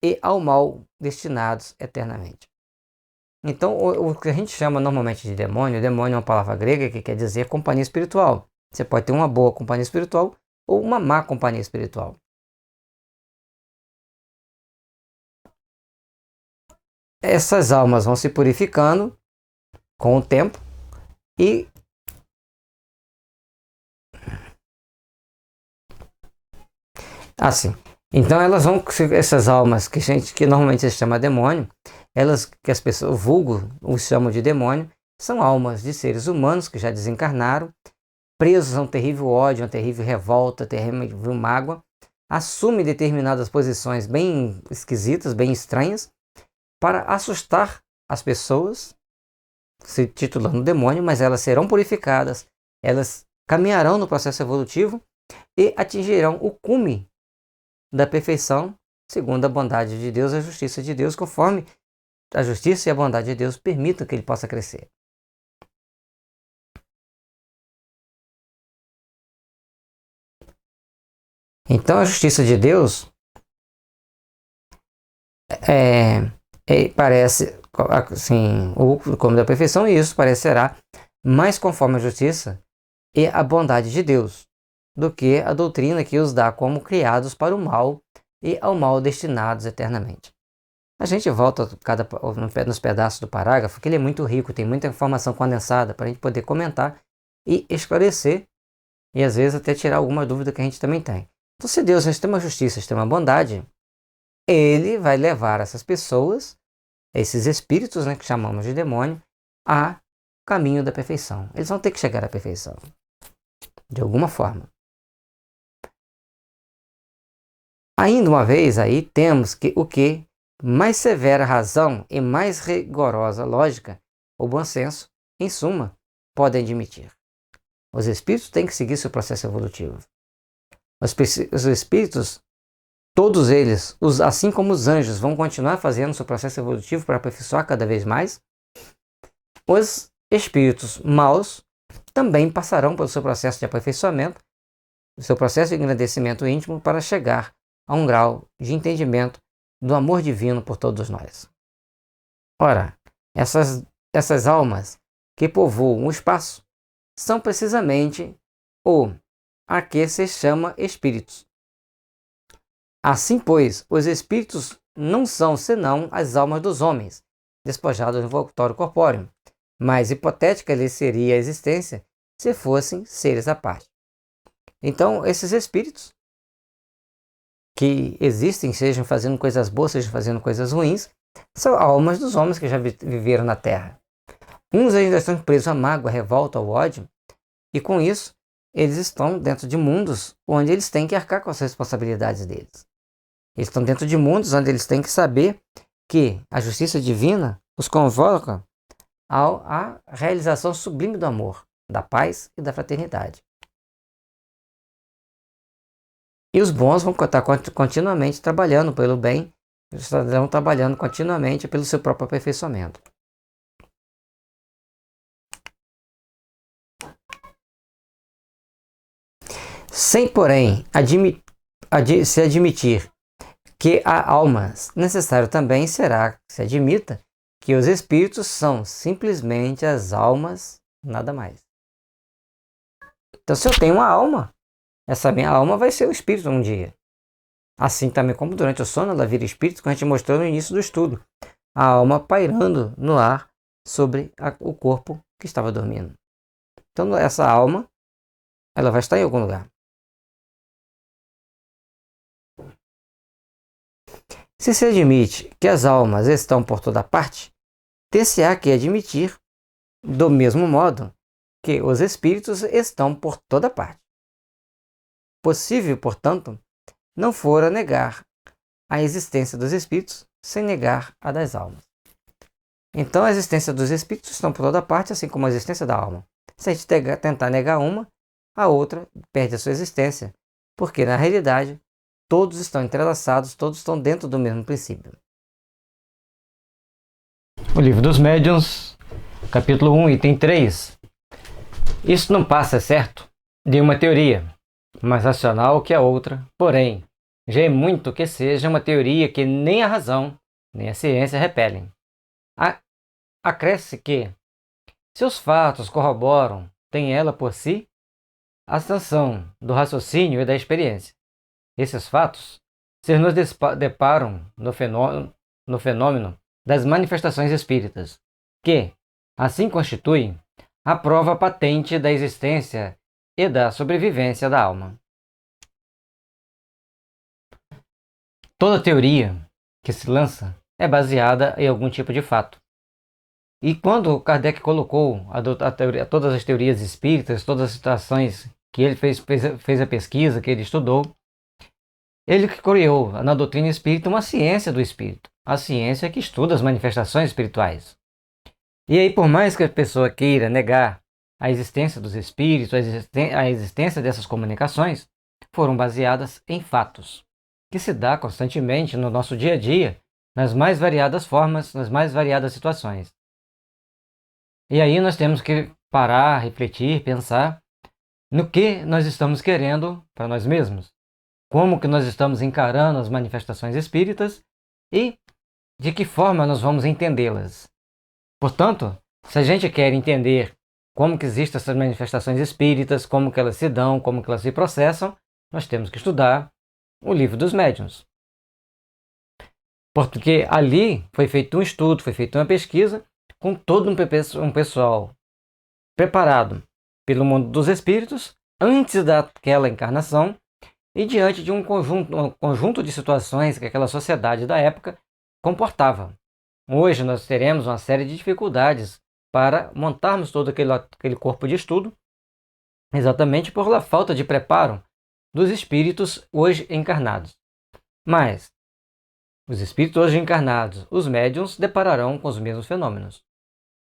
e ao mal destinados eternamente. Então, o que a gente chama normalmente de demônio é uma palavra grega que quer dizer companhia espiritual. Você pode ter uma boa companhia espiritual ou uma má companhia espiritual. Essas almas vão se purificando com o tempo e assim. Então elas vão, essas almas que normalmente se chama demônio, elas que as pessoas, o vulgo os chamam de demônio, são almas de seres humanos que já desencarnaram, presos a um terrível ódio, uma terrível revolta, terrível mágoa, assumem determinadas posições bem esquisitas, bem estranhas, para assustar as pessoas, se titulando demônio, mas elas serão purificadas, elas caminharão no processo evolutivo e atingirão o cume da perfeição, segundo a bondade de Deus e a justiça de Deus, conforme a justiça e a bondade de Deus permitam que ele possa crescer. Então a justiça de Deus parece assim, o cume da perfeição, e isso parecerá mais conforme a justiça e a bondade de Deus do que a doutrina que os dá como criados para o mal e ao mal destinados eternamente. A gente volta nos pedaços do parágrafo, que ele é muito rico, tem muita informação condensada para a gente poder comentar e esclarecer e às vezes até tirar alguma dúvida que a gente também tem. Então, se Deus é extrema justiça, extrema bondade, ele vai levar essas pessoas, esses espíritos, que chamamos de demônio, a caminho da perfeição. Eles vão ter que chegar à perfeição, de alguma forma. Ainda uma vez aí temos que o que mais severa razão e mais rigorosa lógica ou bom senso, em suma, podem admitir. Os espíritos têm que seguir seu processo evolutivo. Os espíritos, todos eles, assim como os anjos, vão continuar fazendo seu processo evolutivo para aperfeiçoar cada vez mais. Os espíritos maus também passarão pelo seu processo de aperfeiçoamento, seu processo de engrandecimento íntimo para chegar a um grau de entendimento do amor divino por todos nós. Ora, essas almas que povoam o espaço são precisamente a que se chama espíritos. Assim, pois, os espíritos não são senão as almas dos homens, despojados do envoltório corpóreo, mas hipotética lhes seria a existência se fossem seres à parte. Então, esses espíritos que existem, sejam fazendo coisas boas, sejam fazendo coisas ruins, são almas dos homens que já viveram na Terra. Uns ainda estão presos à mágoa, à revolta, ao ódio, e com isso, eles estão dentro de mundos onde eles têm que arcar com as responsabilidades deles. Eles estão dentro de mundos onde eles têm que saber que a justiça divina os convoca à realização sublime do amor. da paz e da fraternidade. E os bons vão estar continuamente trabalhando pelo bem, estarão trabalhando continuamente pelo seu próprio aperfeiçoamento. Sem, porém, se admitir que há almas, necessário também será que se admita que os espíritos são simplesmente as almas, nada mais. Então, se eu tenho uma alma, essa minha alma vai ser o espírito um dia. Assim também como durante o sono ela vira espírito, como a gente mostrou no início do estudo. A alma pairando no ar sobre o corpo que estava dormindo. Então, essa alma, ela vai estar em algum lugar. Se se admite que as almas estão por toda parte, ter-se-á que admitir, do mesmo modo, que os espíritos estão por toda parte. Possível, portanto, não fora negar a existência dos espíritos sem negar a das almas. Então, a existência dos espíritos estão por toda parte, assim como a existência da alma. Se a gente tentar negar uma, a outra perde a sua existência, porque, na realidade, todos estão entrelaçados, todos estão dentro do mesmo princípio. O Livro dos Médiuns, capítulo 1, item 3. Isso não passa, certo, de uma teoria, mais racional que a outra, porém, já é muito que seja uma teoria que nem a razão, nem a ciência repelem. Acresce que, se os fatos corroboram, tem ela por si a sanção do raciocínio e da experiência. Esses fatos se nos deparam no fenômeno das manifestações espíritas, que, assim constituem a prova patente da existência e da sobrevivência da alma. Toda teoria que se lança é baseada em algum tipo de fato. E quando Kardec colocou todas as teorias espíritas, todas as situações que ele fez a pesquisa, que ele estudou, ele criou na doutrina espírita uma ciência do espírito, a ciência que estuda as manifestações espirituais. E aí, por mais que a pessoa queira negar a existência dos espíritos, a existência dessas comunicações, foram baseadas em fatos, que se dá constantemente no nosso dia a dia, nas mais variadas formas, nas mais variadas situações. E aí nós temos que parar, refletir, pensar no que nós estamos querendo para nós mesmos, como que nós estamos encarando as manifestações espíritas e de que forma nós vamos entendê-las. Portanto, se a gente quer entender como que existem essas manifestações espíritas, como que elas se dão, como que elas se processam, nós temos que estudar o Livro dos Médiuns. Porque ali foi feito um estudo, foi feita uma pesquisa com todo um pessoal preparado pelo mundo dos espíritos antes daquela encarnação e diante de um conjunto de situações que aquela sociedade da época comportava. Hoje nós teremos uma série de dificuldades para montarmos todo aquele corpo de estudo, exatamente por la falta de preparo dos espíritos hoje encarnados. Mas os espíritos hoje encarnados, os médiuns, depararão com os mesmos fenômenos.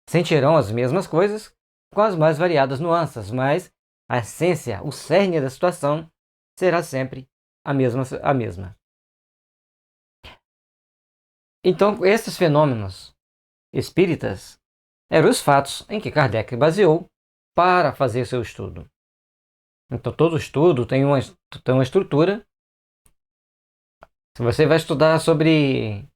Sentirão as mesmas coisas com as mais variadas nuances, mas a essência, o cerne da situação será sempre a mesma. Então, esses fenômenos espíritas eram os fatos em que Kardec baseou para fazer seu estudo. Então, todo estudo tem uma estrutura. Se você vai estudar sobre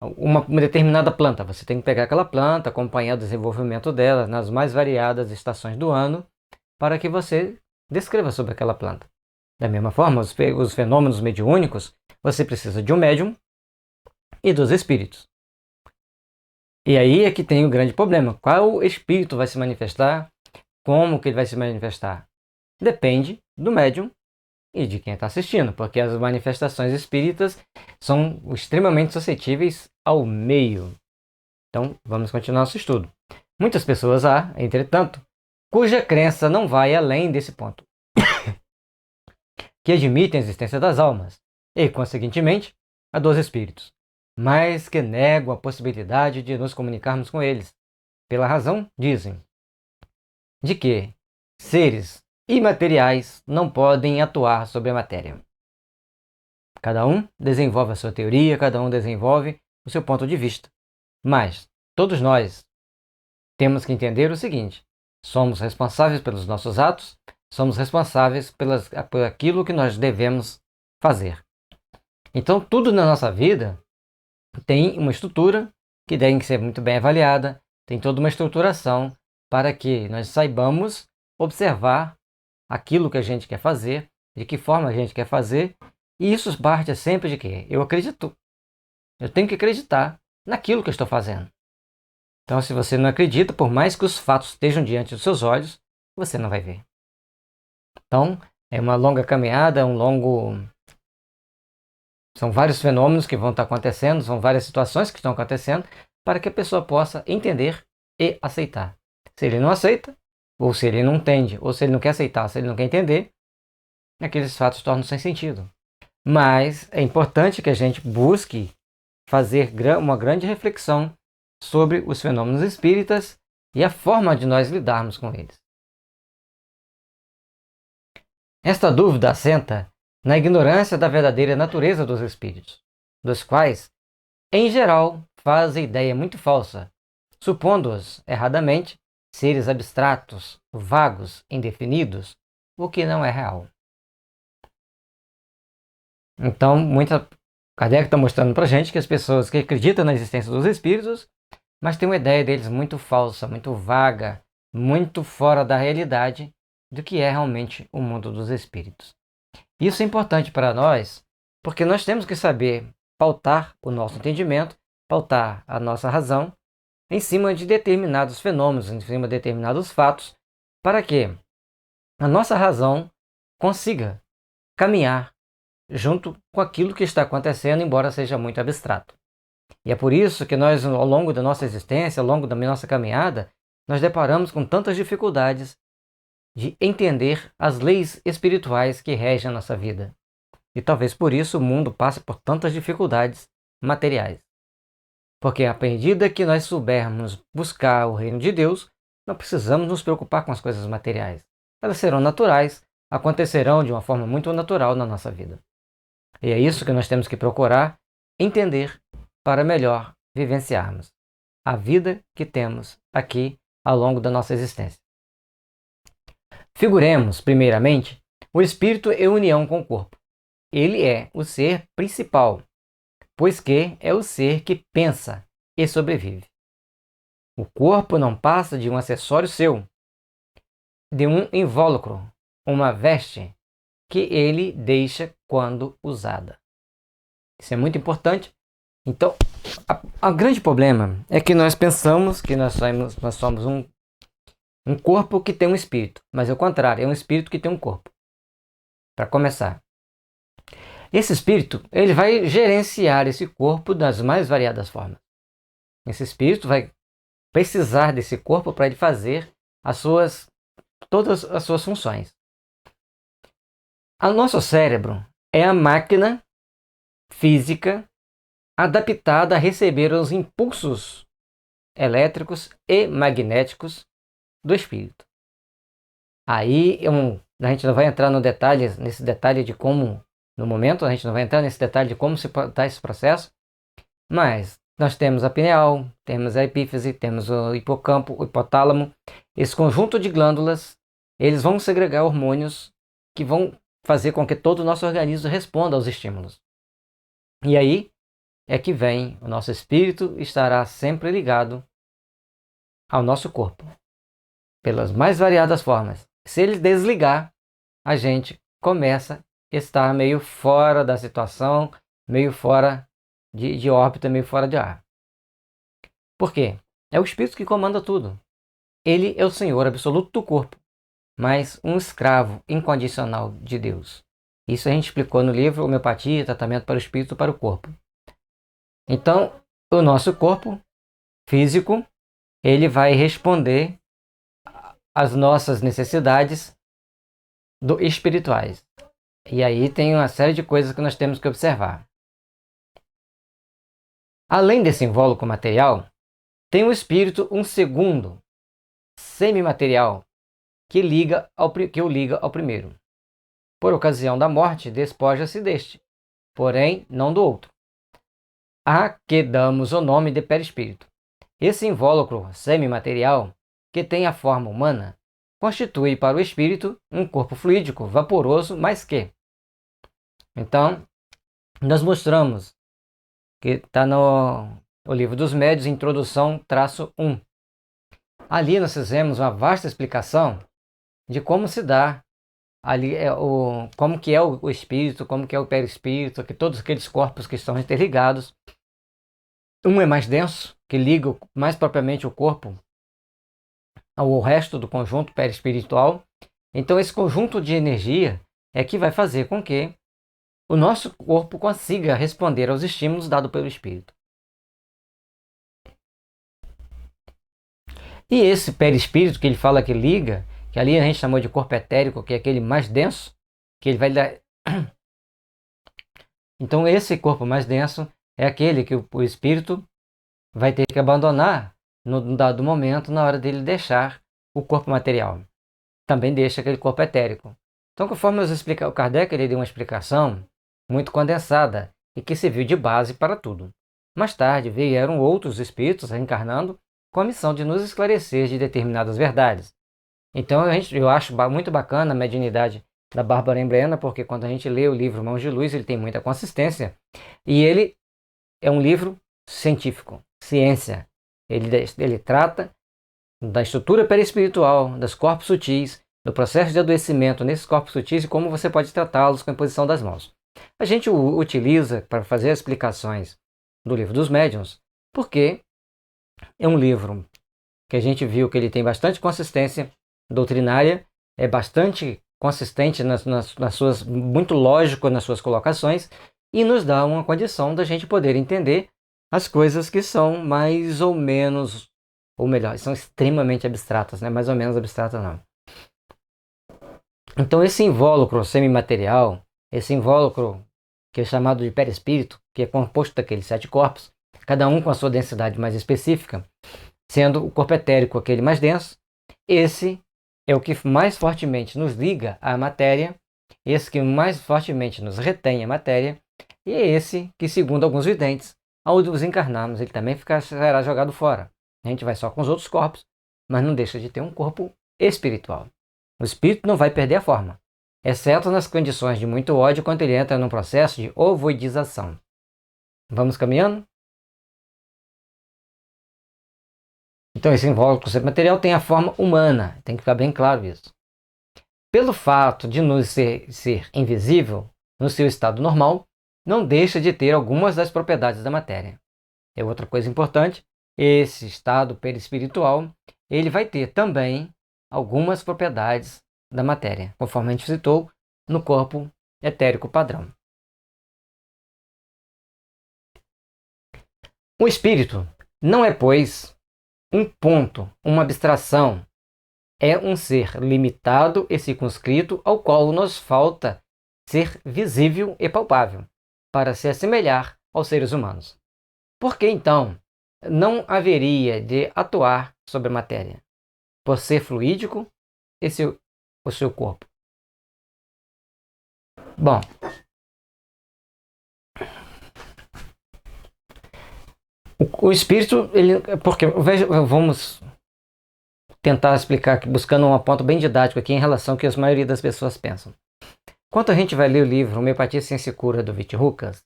uma determinada planta, você tem que pegar aquela planta, acompanhar o desenvolvimento dela nas mais variadas estações do ano, para que você descreva sobre aquela planta. Da mesma forma, os fenômenos mediúnicos, você precisa de um médium e dos espíritos. E aí é que tem o grande problema. Qual espírito vai se manifestar? Como que ele vai se manifestar? Depende do médium e de quem está assistindo, porque as manifestações espíritas são extremamente suscetíveis ao meio. Então, vamos continuar nosso estudo. Muitas pessoas há, entretanto, cuja crença não vai além desse ponto, que admitem a existência das almas e, consequentemente, a dos espíritos, mas que negam a possibilidade de nos comunicarmos com eles. Pela razão, dizem, de que seres imateriais não podem atuar sobre a matéria. Cada um desenvolve a sua teoria, cada um desenvolve o seu ponto de vista. Mas todos nós temos que entender o seguinte: somos responsáveis pelos nossos atos, somos responsáveis por aquilo que nós devemos fazer. Então, tudo na nossa vida tem uma estrutura que tem que ser muito bem avaliada, tem toda uma estruturação para que nós saibamos observar aquilo que a gente quer fazer, de que forma a gente quer fazer, e isso parte sempre de quê? Eu acredito. Eu tenho que acreditar naquilo que eu estou fazendo. Então, se você não acredita, por mais que os fatos estejam diante dos seus olhos, você não vai ver. Então, é uma longa caminhada, são vários fenômenos que vão estar acontecendo, são várias situações que estão acontecendo, para que a pessoa possa entender e aceitar. Se ele não aceita, ou se ele não entende, ou se ele não quer aceitar, se ele não quer entender, aqueles fatos tornam sem sentido. Mas é importante que a gente busque fazer uma grande reflexão sobre os fenômenos espíritas e a forma de nós lidarmos com eles. Esta dúvida assenta na ignorância da verdadeira natureza dos espíritos, dos quais, em geral, fazem ideia muito falsa, supondo-os, erradamente, seres abstratos, vagos, indefinidos, o que não é real. Então, Kardec está mostrando para a gente que as pessoas que acreditam na existência dos espíritos, mas têm uma ideia deles muito falsa, muito vaga, muito fora da realidade do que é realmente o mundo dos espíritos. Isso é importante para nós, porque nós temos que saber pautar o nosso entendimento, pautar a nossa razão em cima de determinados fenômenos, em cima de determinados fatos, para que a nossa razão consiga caminhar junto com aquilo que está acontecendo, embora seja muito abstrato. E é por isso que nós, ao longo da nossa existência, ao longo da nossa caminhada, nós deparamos com tantas dificuldades de entender as leis espirituais que regem a nossa vida. E talvez por isso o mundo passe por tantas dificuldades materiais. Porque à medida que nós soubermos buscar o reino de Deus, não precisamos nos preocupar com as coisas materiais. Elas serão naturais, acontecerão de uma forma muito natural na nossa vida. E é isso que nós temos que procurar entender para melhor vivenciarmos a vida que temos aqui ao longo da nossa existência. Figuremos, primeiramente, o espírito em união com o corpo. Ele é o ser principal, pois que é o ser que pensa e sobrevive. O corpo não passa de um acessório seu, de um invólucro, uma veste que ele deixa quando usada. Isso é muito importante. Então, o grande problema é que nós pensamos que nós somos um corpo que tem um espírito, mas é o contrário, é um espírito que tem um corpo. Para começar, esse espírito ele vai gerenciar esse corpo das mais variadas formas. Esse espírito vai precisar desse corpo para ele fazer todas as suas funções. O nosso cérebro é a máquina física adaptada a receber os impulsos elétricos e magnéticos do espírito. Aí a gente não vai entrar nesse detalhe de como, no momento, a gente não vai entrar nesse detalhe de como se dá esse processo, mas nós temos a pineal, temos a epífise, temos o hipocampo, o hipotálamo. Esse conjunto de glândulas, eles vão segregar hormônios que vão fazer com que todo o nosso organismo responda aos estímulos. E aí é que vem o nosso espírito estará sempre ligado ao nosso corpo, pelas mais variadas formas. Se ele desligar, a gente começa a estar meio fora da situação, meio fora de órbita, meio fora de ar. Por quê? É o espírito que comanda tudo. Ele é o senhor absoluto do corpo, mas um escravo incondicional de Deus. Isso a gente explicou no livro Homeopatia, Tratamento para o Espírito e para o Corpo. Então, o nosso corpo físico, ele vai responder às nossas necessidades espirituais. E aí tem uma série de coisas que nós temos que observar. Além desse invólucro material, tem o espírito um segundo, semimaterial, que o liga ao primeiro. Por ocasião da morte, despoja-se deste, porém não do outro, a que damos o nome de perispírito. Esse invólucro semimaterial, que tem a forma humana, constitui para o espírito um corpo fluídico, vaporoso, mas que. Então, nós mostramos que está no Livro dos Médiuns, introdução, traço 1. Ali nós fizemos uma vasta explicação de como se dá ali como que é o espírito, como que é o perispírito, que todos aqueles corpos que estão interligados. Um é mais denso, que liga mais propriamente o corpo ao resto do conjunto perispiritual. Então esse conjunto de energia é que vai fazer com que o nosso corpo consiga responder aos estímulos dados pelo espírito. E esse perispírito que ele fala que liga, que ali a gente chamou de corpo etérico, que é aquele mais denso, que ele vai dar. Então esse corpo mais denso é aquele que o espírito vai ter que abandonar no dado momento, na hora dele deixar o corpo material. Também deixa aquele corpo etérico. Então, conforme o Kardec ele deu uma explicação muito condensada e que serviu de base para tudo. Mais tarde vieram outros espíritos reencarnando com a missão de nos esclarecer de determinadas verdades. Então eu acho muito bacana a mediunidade da Bárbara Embrena, porque quando a gente lê o livro Mãos de Luz, ele tem muita consistência e ele é um livro científico, ciência. Ele trata da estrutura perispiritual, dos corpos sutis, do processo de adoecimento nesses corpos sutis e como você pode tratá-los com a imposição das mãos. A gente o utiliza para fazer as explicações do Livro dos Médiuns, porque é um livro que a gente viu que ele tem bastante consistência doutrinária, é bastante consistente nas suas, muito lógico nas suas colocações e nos dá uma condição da gente poder entender as coisas que são mais ou menos, ou melhor, são extremamente abstratas, né? Mais ou menos abstratas não. Então esse invólucro semimaterial, esse invólucro que é chamado de perispírito, que é composto daqueles 7 corpos, cada um com a sua densidade mais específica, sendo o corpo etérico aquele mais denso, esse é o que mais fortemente nos liga à matéria, esse que mais fortemente nos retém a matéria, e é esse que, segundo alguns videntes, ao desencarnarmos, ele também será jogado fora. A gente vai só com os outros corpos, mas não deixa de ter um corpo espiritual. O espírito não vai perder a forma, exceto nas condições de muito ódio, quando ele entra num processo de ovoidização. Vamos caminhando? Então esse invólucro semimaterial tem a forma humana, tem que ficar bem claro isso. Pelo fato de nos ser invisível no seu estado normal, não deixa de ter algumas das propriedades da matéria. É outra coisa importante, esse estado perispiritual, ele vai ter também algumas propriedades da matéria, conforme a gente citou no corpo etérico padrão. O espírito não é, pois, um ponto, uma abstração, é um ser limitado e circunscrito ao qual nos falta ser visível e palpável, para se assemelhar aos seres humanos. Por que, então, não haveria de atuar sobre a matéria? Por ser fluídico o seu corpo. Bom, o espírito, porque vamos tentar explicar aqui, buscando um ponto bem didático aqui em relação ao que a maioria das pessoas pensam. Quando a gente vai ler o livro Homeopatia, Ciência e Cura do Vitrucas,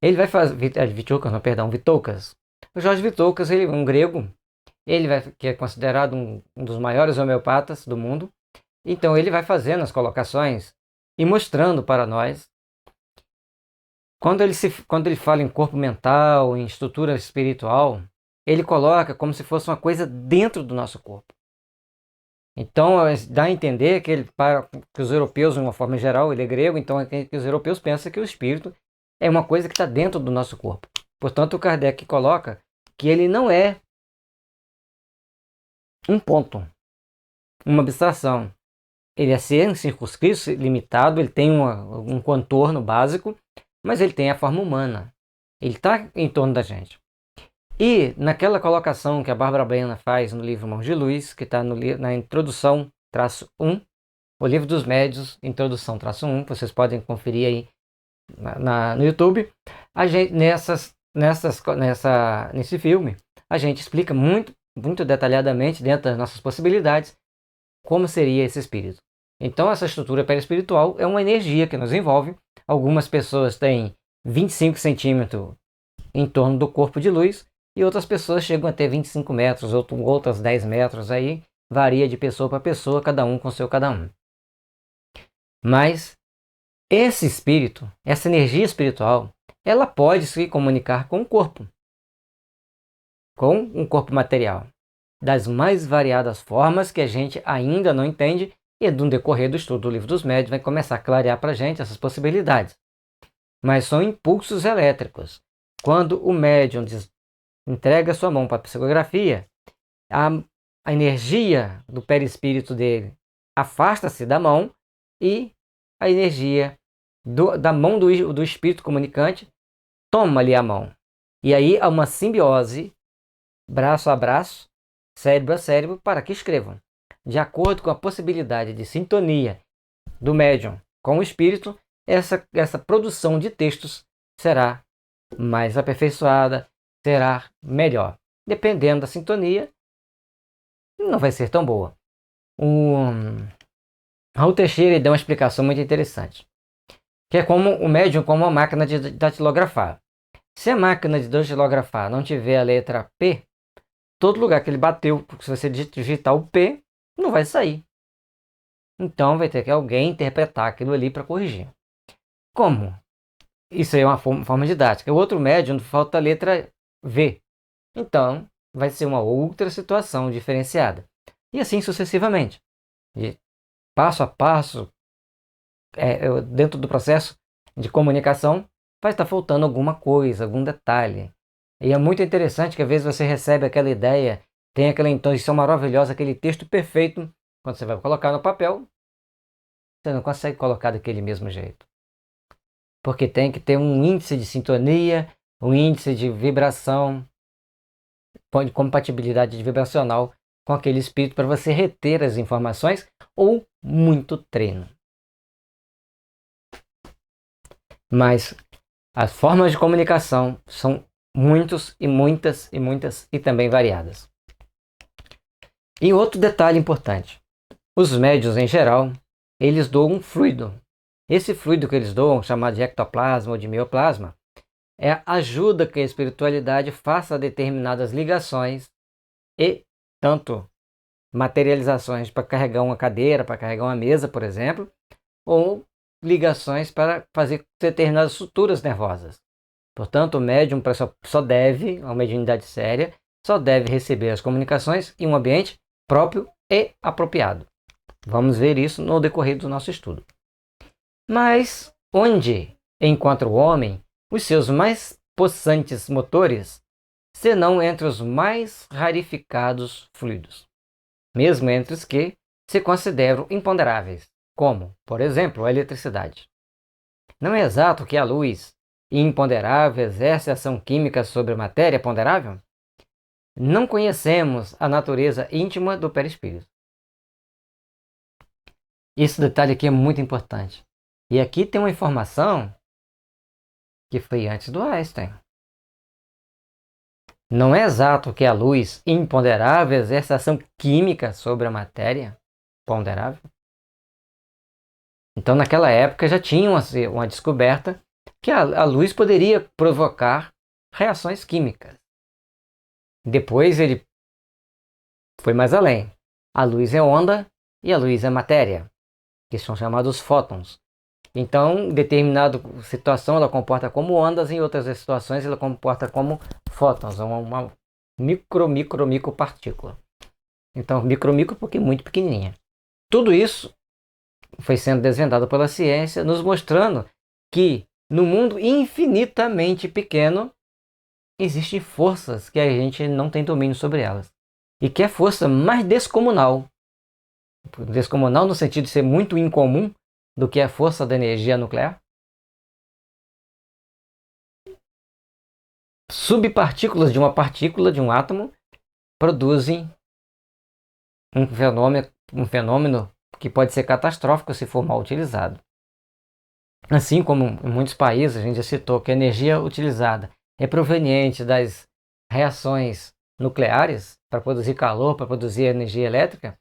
ele vai fazer Vitoucas. O Jorge Vitoucas, ele é um grego, que é considerado um dos maiores homeopatas do mundo. Então ele vai fazendo as colocações e mostrando para nós. Quando ele fala em corpo mental, em estrutura espiritual, ele coloca como se fosse uma coisa dentro do nosso corpo. Então dá a entender que que os europeus, de uma forma geral, ele é grego, então que os europeus pensam que o espírito é uma coisa que está dentro do nosso corpo. Portanto, o Kardec coloca que ele não é um ponto, uma abstração. Ele é ser circunscrito, limitado, ele tem um contorno básico, mas ele tem a forma humana. Ele está em torno da gente. E naquela colocação que a Bárbara Brena faz no livro Mãos de Luz, que está na introdução 1, o Livro dos Médiuns, introdução-1, vocês podem conferir aí no YouTube. A gente, nesse filme, a gente explica muito detalhadamente, dentro das nossas possibilidades, como seria esse espírito. Então, essa estrutura perispiritual é uma energia que nos envolve. Algumas pessoas têm 25 centímetros em torno do corpo de luz, e outras pessoas chegam a ter 25 metros, outras 10 metros, aí varia de pessoa para pessoa, cada um com seu cada um. Mas esse espírito, essa energia espiritual, ela pode se comunicar com o corpo, com um corpo material, das mais variadas formas que a gente ainda não entende, e no decorrer do estudo do Livro dos Médiuns vai começar a clarear para a gente essas possibilidades. Mas são impulsos elétricos. Quando o médium entrega sua mão para a psicografia, a energia do perispírito dele afasta-se da mão, e a energia da mão do espírito comunicante toma ali a mão. E aí há uma simbiose, braço a braço, cérebro a cérebro, para que escrevam. De acordo com a possibilidade de sintonia do médium com o espírito, essa produção de textos será mais aperfeiçoada, será melhor. Dependendo da sintonia, não vai ser tão boa. Raul Teixeira deu uma explicação muito interessante, que é como o médium como uma máquina de datilografar. Se a máquina de datilografar não tiver a letra P, todo lugar que ele bateu, se você digitar o P, não vai sair. Então vai ter que alguém interpretar aquilo ali para corrigir. Como? Isso aí é uma forma didática. O outro médium falta a letra V. Então vai ser uma outra situação diferenciada. E assim sucessivamente. De passo a passo, dentro do processo de comunicação, vai estar faltando alguma coisa, algum detalhe. E é muito interessante que às vezes você recebe aquela ideia, tem aquela intuição maravilhosa, aquele texto perfeito, quando você vai colocar no papel, você não consegue colocar daquele mesmo jeito. Porque tem que ter um índice de sintonia, um índice de vibração, de compatibilidade vibracional com aquele espírito para você reter as informações, ou muito treino. Mas as formas de comunicação são muitas e também variadas. E outro detalhe importante: os médiuns em geral, eles doam um fluido. Esse fluido que eles doam, chamado de ectoplasma ou de mioplasma, ajuda que a espiritualidade faça determinadas ligações e tanto materializações para carregar uma cadeira, para carregar uma mesa, por exemplo, ou ligações para fazer determinadas suturas nervosas. Portanto, o médium só deve, a mediunidade séria, só deve receber as comunicações em um ambiente próprio e apropriado. Vamos ver isso no decorrer do nosso estudo. Mas onde encontra o homem os seus mais possantes motores, senão entre os mais rarificados fluidos, mesmo entre os que se consideram imponderáveis, como, por exemplo, a eletricidade. Não é exato que a luz, imponderável, exerce ação química sobre a matéria ponderável? Não conhecemos a natureza íntima do perispírito. Esse detalhe aqui é muito importante. E aqui tem uma informação que foi antes do Einstein. Não é exato que a luz imponderável exerce ação química sobre a matéria ponderável? Então, naquela época já tinha uma descoberta que a luz poderia provocar reações químicas. Depois ele foi mais além. A luz é onda e a luz é matéria, que são chamados fótons. Então, em determinada situação ela comporta como ondas, em outras situações ela comporta como fótons, uma micro partícula. Então, micro porque é muito pequenininha. Tudo isso foi sendo desvendado pela ciência, nos mostrando que no mundo infinitamente pequeno existem forças que a gente não tem domínio sobre elas. E que é a força mais descomunal. Descomunal no sentido de ser muito incomum do que a força da energia nuclear. Subpartículas de uma partícula, de um átomo, produzem um fenômeno um fenômeno que pode ser catastrófico se for mal utilizado. Assim como em muitos países, a gente já citou que a energia utilizada é proveniente das reações nucleares para produzir calor, para produzir energia elétrica,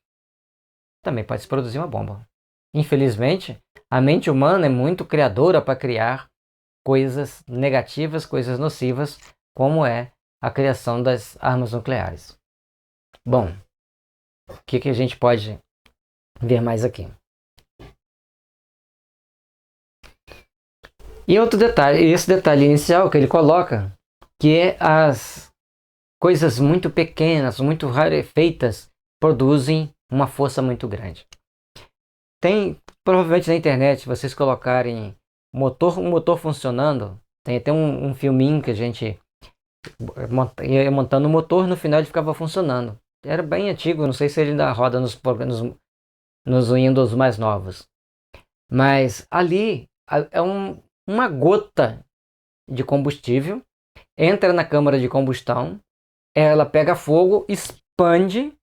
também pode se produzir uma bomba. Infelizmente, a mente humana é muito criadora para criar coisas negativas, coisas nocivas, como é a criação das armas nucleares. Bom, o que a gente pode ver mais aqui? E outro detalhe, esse detalhe inicial que ele coloca, que é as coisas muito pequenas, muito rarefeitas, produzem uma força muito grande. Tem, provavelmente na internet, vocês colocarem um motor funcionando, tem até um filminho que a gente ia montando o motor, no final ele ficava funcionando. Era bem antigo, não sei se ele ainda roda nos Windows mais novos. Mas ali é uma gota de combustível, entra na câmara de combustão, ela pega fogo, expande,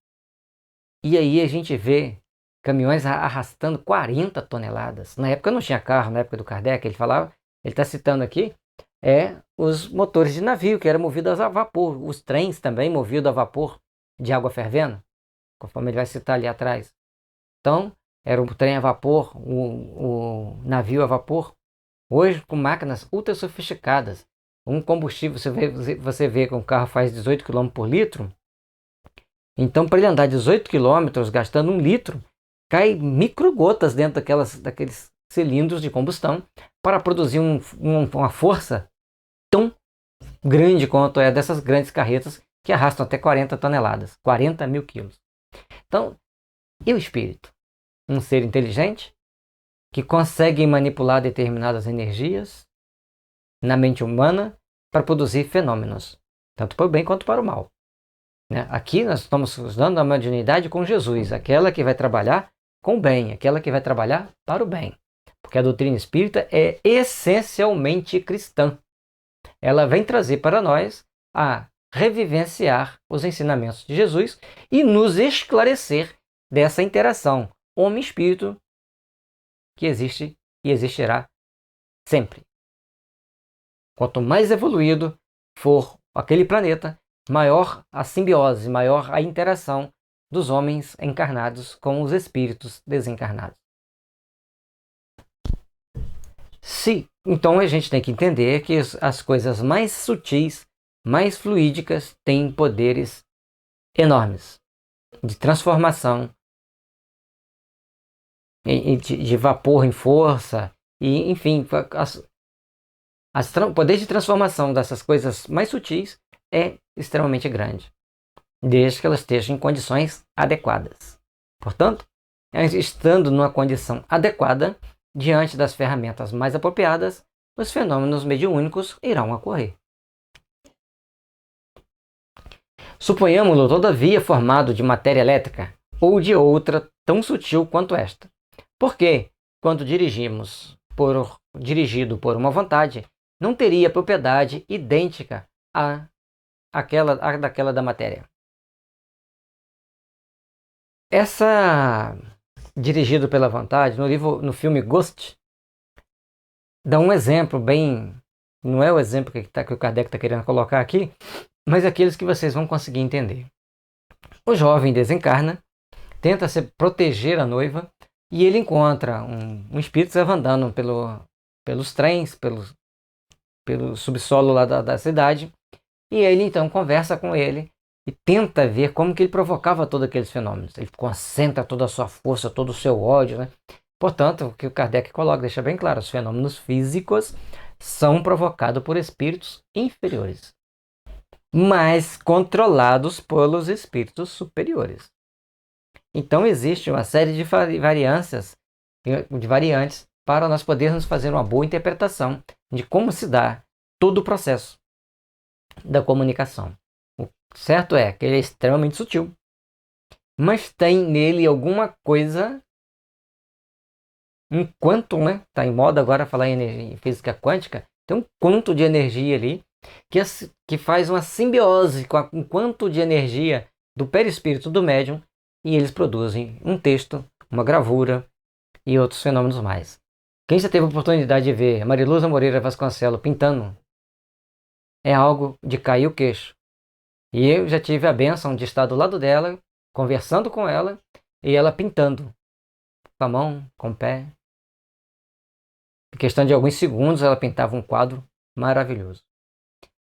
e aí a gente vê caminhões arrastando 40 toneladas. Na época não tinha carro, na época do Kardec, ele está citando aqui, os motores de navio, que eram movidos a vapor, os trens também movidos a vapor de água fervendo, conforme ele vai citar ali atrás. Então, era o trem a vapor, o navio a vapor. Hoje, com máquinas ultra sofisticadas, um combustível, você vê que um carro faz 18 km por litro, então para ele andar 18 km gastando 1 litro, cai microgotas dentro daqueles cilindros de combustão para produzir uma força tão grande quanto é dessas grandes carretas que arrastam até 40 toneladas, 40 mil quilos. Então, e o espírito? Um ser inteligente que consegue manipular determinadas energias na mente humana para produzir fenômenos, tanto para o bem quanto para o mal. Aqui nós estamos usando a mediunidade com Jesus, aquela que vai trabalhar com o bem, aquela que vai trabalhar para o bem. Porque a doutrina espírita é essencialmente cristã. Ela vem trazer para nós a revivenciar os ensinamentos de Jesus e nos esclarecer dessa interação homem-espírito que existe e existirá sempre. Quanto mais evoluído for aquele planeta, maior a simbiose, maior a interação dos homens encarnados com os espíritos desencarnados. Então a gente tem que entender que as coisas mais sutis, mais fluídicas, têm poderes enormes de transformação, de vapor em força, e enfim, o poder de transformação dessas coisas mais sutis é extremamente grande, desde que elas estejam em condições adequadas. Portanto, estando numa condição adequada, diante das ferramentas mais apropriadas, os fenômenos mediúnicos irão ocorrer. Suponhamos-lo, todavia, formado de matéria elétrica ou de outra tão sutil quanto esta. Porque, quando dirigido por uma vontade, não teria propriedade idêntica daquela da matéria. Dirigido pela vontade, no filme Ghost, dá um exemplo bem... Não é o exemplo que o Kardec está querendo colocar aqui, mas aqueles que vocês vão conseguir entender. O jovem desencarna, tenta proteger a noiva, e ele encontra um espírito andando pelos trens, pelo subsolo lá da cidade, e ele então conversa com ele e tenta ver como que ele provocava todos aqueles fenômenos. Ele concentra toda a sua força, todo o seu ódio, né? Portanto, o que o Kardec coloca, deixa bem claro, os fenômenos físicos são provocados por espíritos inferiores, mas controlados pelos espíritos superiores. Então existe uma série de variantes para nós podermos fazer uma boa interpretação de como se dá todo o processo da comunicação. O certo é que ele é extremamente sutil, mas tem nele alguma coisa, um quantum, né? Está em moda agora falar em física quântica, tem um quanto de energia ali que faz uma simbiose com um quanto de energia do perispírito do médium e eles produzem um texto, uma gravura e outros fenômenos mais. Quem já teve a oportunidade de ver Mariluza Moreira Vasconcelos pintando, é algo de cair o queixo. E eu já tive a bênção de estar do lado dela, conversando com ela, e ela pintando, com a mão, com o pé. Em questão de alguns segundos, ela pintava um quadro maravilhoso.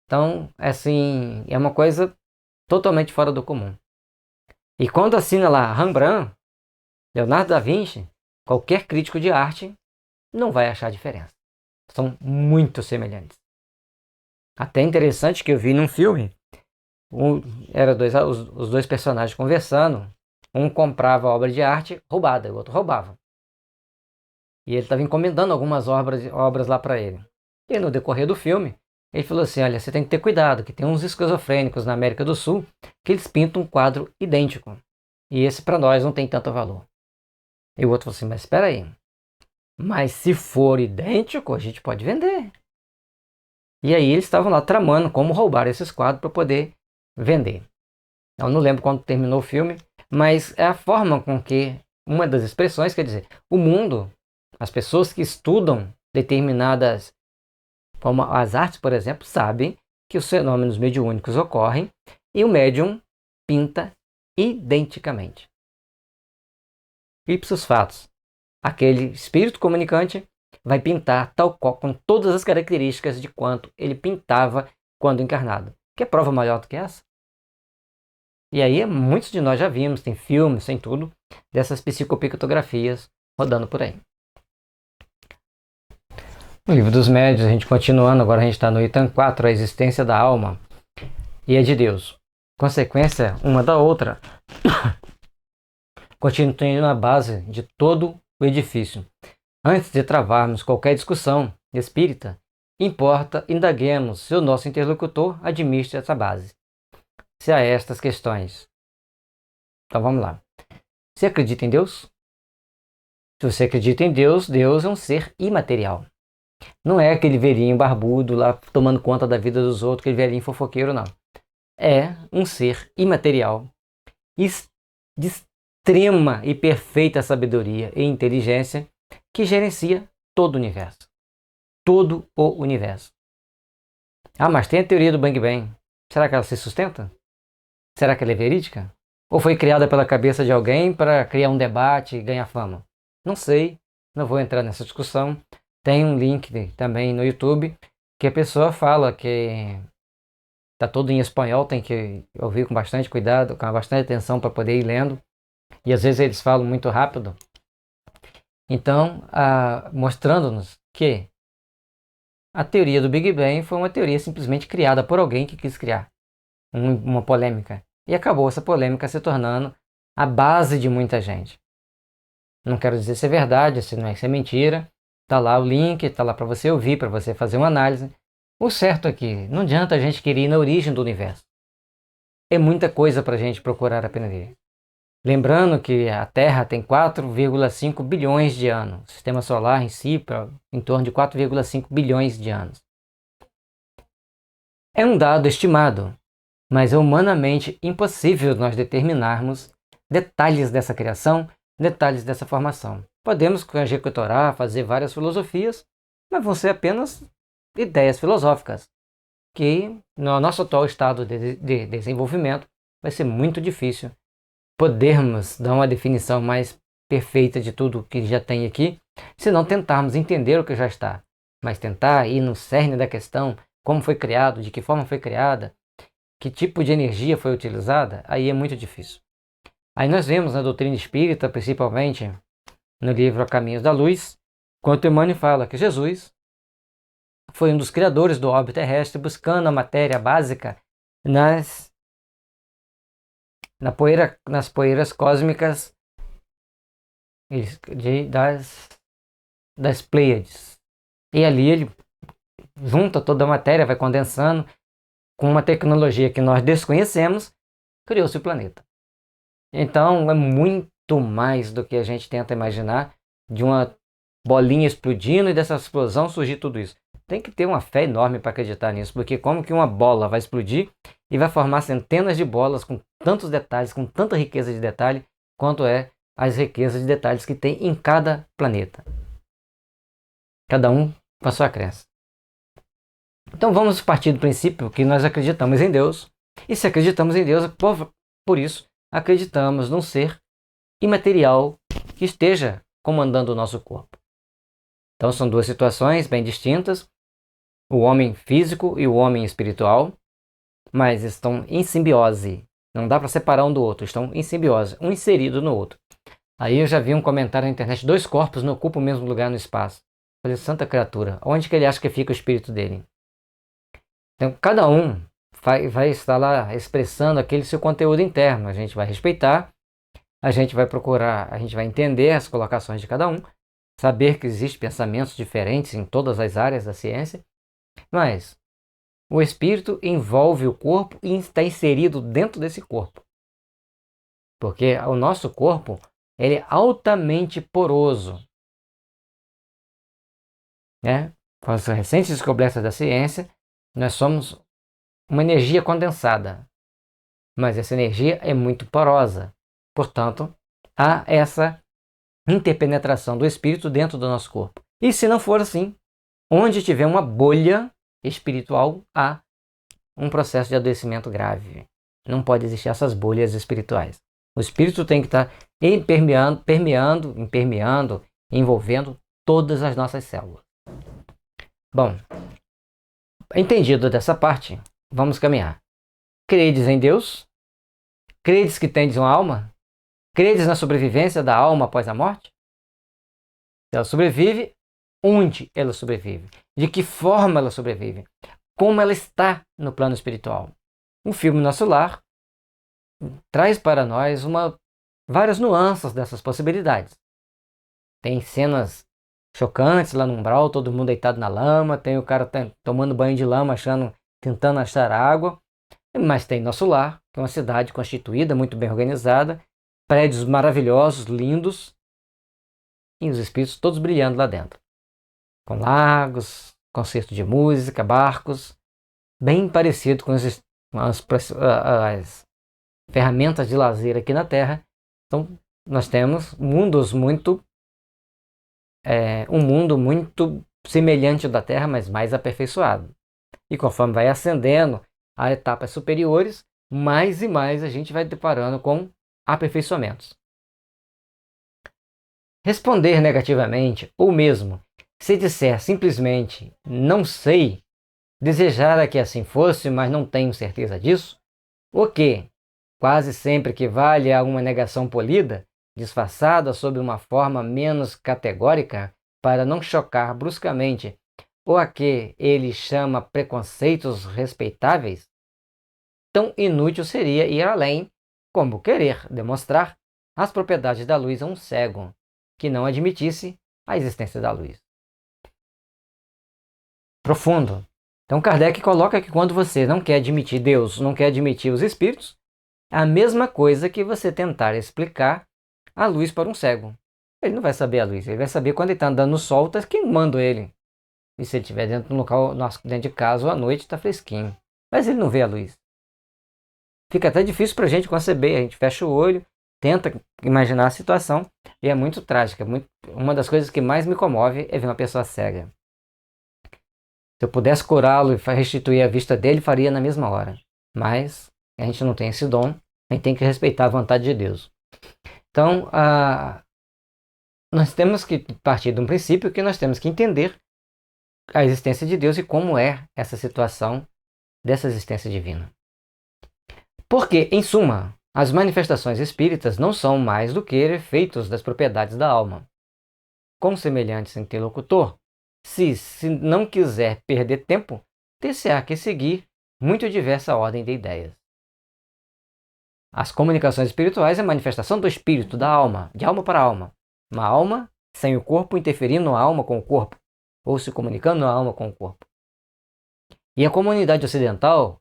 Então, assim, é uma coisa totalmente fora do comum. E quando assina lá Rembrandt, Leonardo da Vinci, qualquer crítico de arte não vai achar diferença. São muito semelhantes. Até interessante que eu vi num filme, os dois personagens conversando, um comprava obra de arte roubada, o outro roubava. E ele estava encomendando algumas obras lá para ele. E no decorrer do filme, ele falou assim, olha, você tem que ter cuidado, que tem uns esquizofrênicos na América do Sul que eles pintam um quadro idêntico. E esse para nós não tem tanto valor. E o outro falou assim, mas espera aí. Mas se for idêntico, a gente pode vender. E aí eles estavam lá tramando como roubar esses quadros para poder vender. Eu não lembro quando terminou o filme, mas é a forma com que, uma das expressões, quer dizer, o mundo, as pessoas que estudam determinadas, como as artes, por exemplo, sabem que os fenômenos mediúnicos ocorrem e o médium pinta identicamente. Ipsos fatos. Aquele espírito comunicante vai pintar tal qual, com todas as características de quanto ele pintava quando encarnado. Que prova maior do que essa? E aí muitos de nós já vimos, tem filmes, tem tudo, dessas psicopictografias rodando por aí. No livro dos médiuns, a gente continuando, agora a gente está no item 4, a existência da alma e a de Deus. Consequência uma da outra, continuando na base de todo o edifício. Antes de travarmos qualquer discussão espírita, importa indaguemos se o nosso interlocutor admite essa base. Se há estas questões. Então vamos lá. Você acredita em Deus? Se você acredita em Deus, Deus é um ser imaterial. Não é aquele velhinho barbudo lá tomando conta da vida dos outros, aquele velhinho fofoqueiro, não. É um ser imaterial de extrema e perfeita sabedoria e inteligência que gerencia todo o universo. Todo o universo. Ah, mas tem a teoria do Bang Bang. Será que ela se sustenta? Será que ela é verídica? Ou foi criada pela cabeça de alguém para criar um debate e ganhar fama? Não sei, não vou entrar nessa discussão. Tem um link também no YouTube que a pessoa fala que está todo em espanhol, tem que ouvir com bastante cuidado, com bastante atenção para poder ir lendo. E às vezes eles falam muito rápido. Então, mostrando-nos que a teoria do Big Bang foi uma teoria simplesmente criada por alguém que quis criar uma polêmica. E acabou essa polêmica se tornando a base de muita gente. Não quero dizer se é verdade, se não é, se é mentira. Está lá o link, está lá para você ouvir, para você fazer uma análise. O certo é que não adianta a gente querer ir na origem do universo. É muita coisa para a gente procurar aprender. Lembrando que a Terra tem 4,5 bilhões de anos. O sistema solar em si, em torno de 4,5 bilhões de anos. É um dado estimado, mas é humanamente impossível nós determinarmos detalhes dessa criação, detalhes dessa formação. Podemos conjecturar, fazer várias filosofias, mas vão ser apenas ideias filosóficas, que no nosso atual estado de desenvolvimento vai ser muito difícil podermos dar uma definição mais perfeita de tudo que já tem aqui, se não tentarmos entender o que já está, mas tentar ir no cerne da questão, como foi criado, de que forma foi criada, que tipo de energia foi utilizada, aí é muito difícil. Aí nós vemos na doutrina espírita, principalmente no livro A Caminhos da Luz, quando Emmanuel fala que Jesus foi um dos criadores do orbe terrestre, buscando a matéria básica nas poeiras cósmicas das Pleiades. E ali ele junta toda a matéria, vai condensando, com uma tecnologia que nós desconhecemos, criou-se o planeta. Então é muito mais do que a gente tenta imaginar, de uma bolinha explodindo e dessa explosão surgir tudo isso. Tem que ter uma fé enorme para acreditar nisso, porque como que uma bola vai explodir e vai formar centenas de bolas com tantos detalhes, com tanta riqueza de detalhe, quanto é as riquezas de detalhes que tem em cada planeta. Cada um com a sua crença. Então vamos partir do princípio que nós acreditamos em Deus. E se acreditamos em Deus, por isso acreditamos num ser imaterial que esteja comandando o nosso corpo. Então são duas situações bem distintas, o homem físico e o homem espiritual, mas estão em simbiose. Não dá para separar um do outro, estão em simbiose, um inserido no outro. Aí eu já vi um comentário na internet, 2 corpos não ocupam o mesmo lugar no espaço. Eu falei, santa criatura, onde que ele acha que fica o espírito dele? Então cada um vai estar lá expressando aquele seu conteúdo interno, a gente vai respeitar, a gente vai procurar, a gente vai entender as colocações de cada um, saber que existem pensamentos diferentes em todas as áreas da ciência, mas o espírito envolve o corpo e está inserido dentro desse corpo. Porque o nosso corpo ele é altamente poroso. Com as recentes descobertas da ciência, nós somos uma energia condensada. Mas essa energia é muito porosa. Portanto, há essa interpenetração do espírito dentro do nosso corpo. E se não for assim, onde tiver uma bolha espiritual, há um processo de adoecimento grave. Não pode existir essas bolhas espirituais. O espírito tem que estar impermeando, envolvendo todas as nossas células. Bom, entendido dessa parte, vamos caminhar. Credes em Deus? Credes que tendes uma alma? Credes na sobrevivência da alma após a morte? Ela sobrevive, onde ela sobrevive? De que forma ela sobrevive? Como ela está no plano espiritual? O filme Nosso Lar traz para nós várias nuances dessas possibilidades. Tem cenas chocantes lá no umbral, todo mundo deitado na lama, tem o cara tomando banho de lama, tentando achar água, mas tem Nosso Lar, que é uma cidade constituída, muito bem organizada, prédios maravilhosos, lindos, e os espíritos todos brilhando lá dentro, com lagos, concerto de música, barcos, bem parecido com as ferramentas de lazer aqui na Terra. Então nós temos um mundo muito semelhante ao da Terra, mas mais aperfeiçoado. E conforme vai ascendendo a etapas superiores, mais e mais a gente vai deparando com aperfeiçoamentos. Responder negativamente, ou mesmo se disser simplesmente não sei, desejara que assim fosse, mas não tenho certeza disso, o que, quase sempre equivale a uma negação polida, disfarçada sob uma forma menos categórica para não chocar bruscamente, ou a que ele chama preconceitos respeitáveis, tão inútil seria ir além, como querer demonstrar as propriedades da luz a um cego, que não admitisse a existência da luz. Profundo. Então Kardec coloca que quando você não quer admitir Deus, não quer admitir os espíritos, é a mesma coisa que você tentar explicar a luz para um cego. Ele não vai saber a luz, ele vai saber quando ele está andando no sol, está queimando ele. E se ele estiver dentro de um local, dentro de casa ou à noite, está fresquinho. Mas ele não vê a luz. Fica até difícil para a gente conceber, a gente fecha o olho, tenta imaginar a situação e é muito trágica. Uma das coisas que mais me comove é ver uma pessoa cega. Se eu pudesse curá-lo e restituir a vista dele, faria na mesma hora. Mas a gente não tem esse dom, a gente tem que respeitar a vontade de Deus. Então, nós temos que partir de um princípio que nós temos que entender a existência de Deus e como é essa situação dessa existência divina. Porque, em suma, as manifestações espíritas não são mais do que efeitos das propriedades da alma. Com semelhantes interlocutor, se não quiser perder tempo, ter-se-á que seguir muito diversa ordem de ideias. As comunicações espirituais é a manifestação do espírito, da alma, de alma para alma. Uma alma sem o corpo interferindo na alma com o corpo, ou se comunicando na alma com o corpo. E a comunidade ocidental,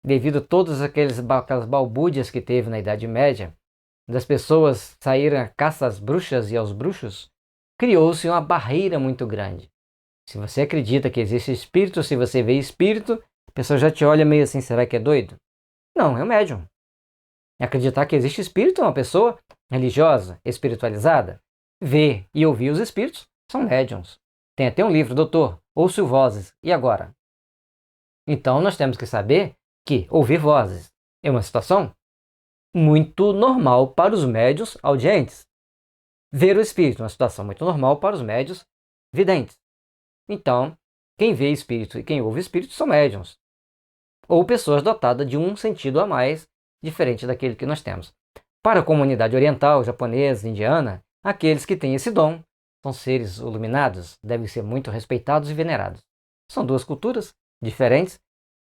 devido a todas aquelas balbúrdias que teve na Idade Média, das pessoas saírem à caça às bruxas e aos bruxos, criou-se uma barreira muito grande. Se você acredita que existe espírito, se você vê espírito, a pessoa já te olha meio assim, será que é doido? Não, é um médium. Acreditar que existe espírito é uma pessoa religiosa, espiritualizada. Ver e ouvir os espíritos são médiums. Tem até um livro, Doutor, ouço vozes, e agora? Então nós temos que saber que ouvir vozes é uma situação muito normal para os médios audientes. Ver o espírito é uma situação muito normal para os médios videntes. Então, quem vê espírito e quem ouve espírito são médiums. Ou pessoas dotadas de um sentido a mais, diferente daquele que nós temos. Para a comunidade oriental, japonesa, indiana, aqueles que têm esse dom são seres iluminados, devem ser muito respeitados e venerados. São duas culturas diferentes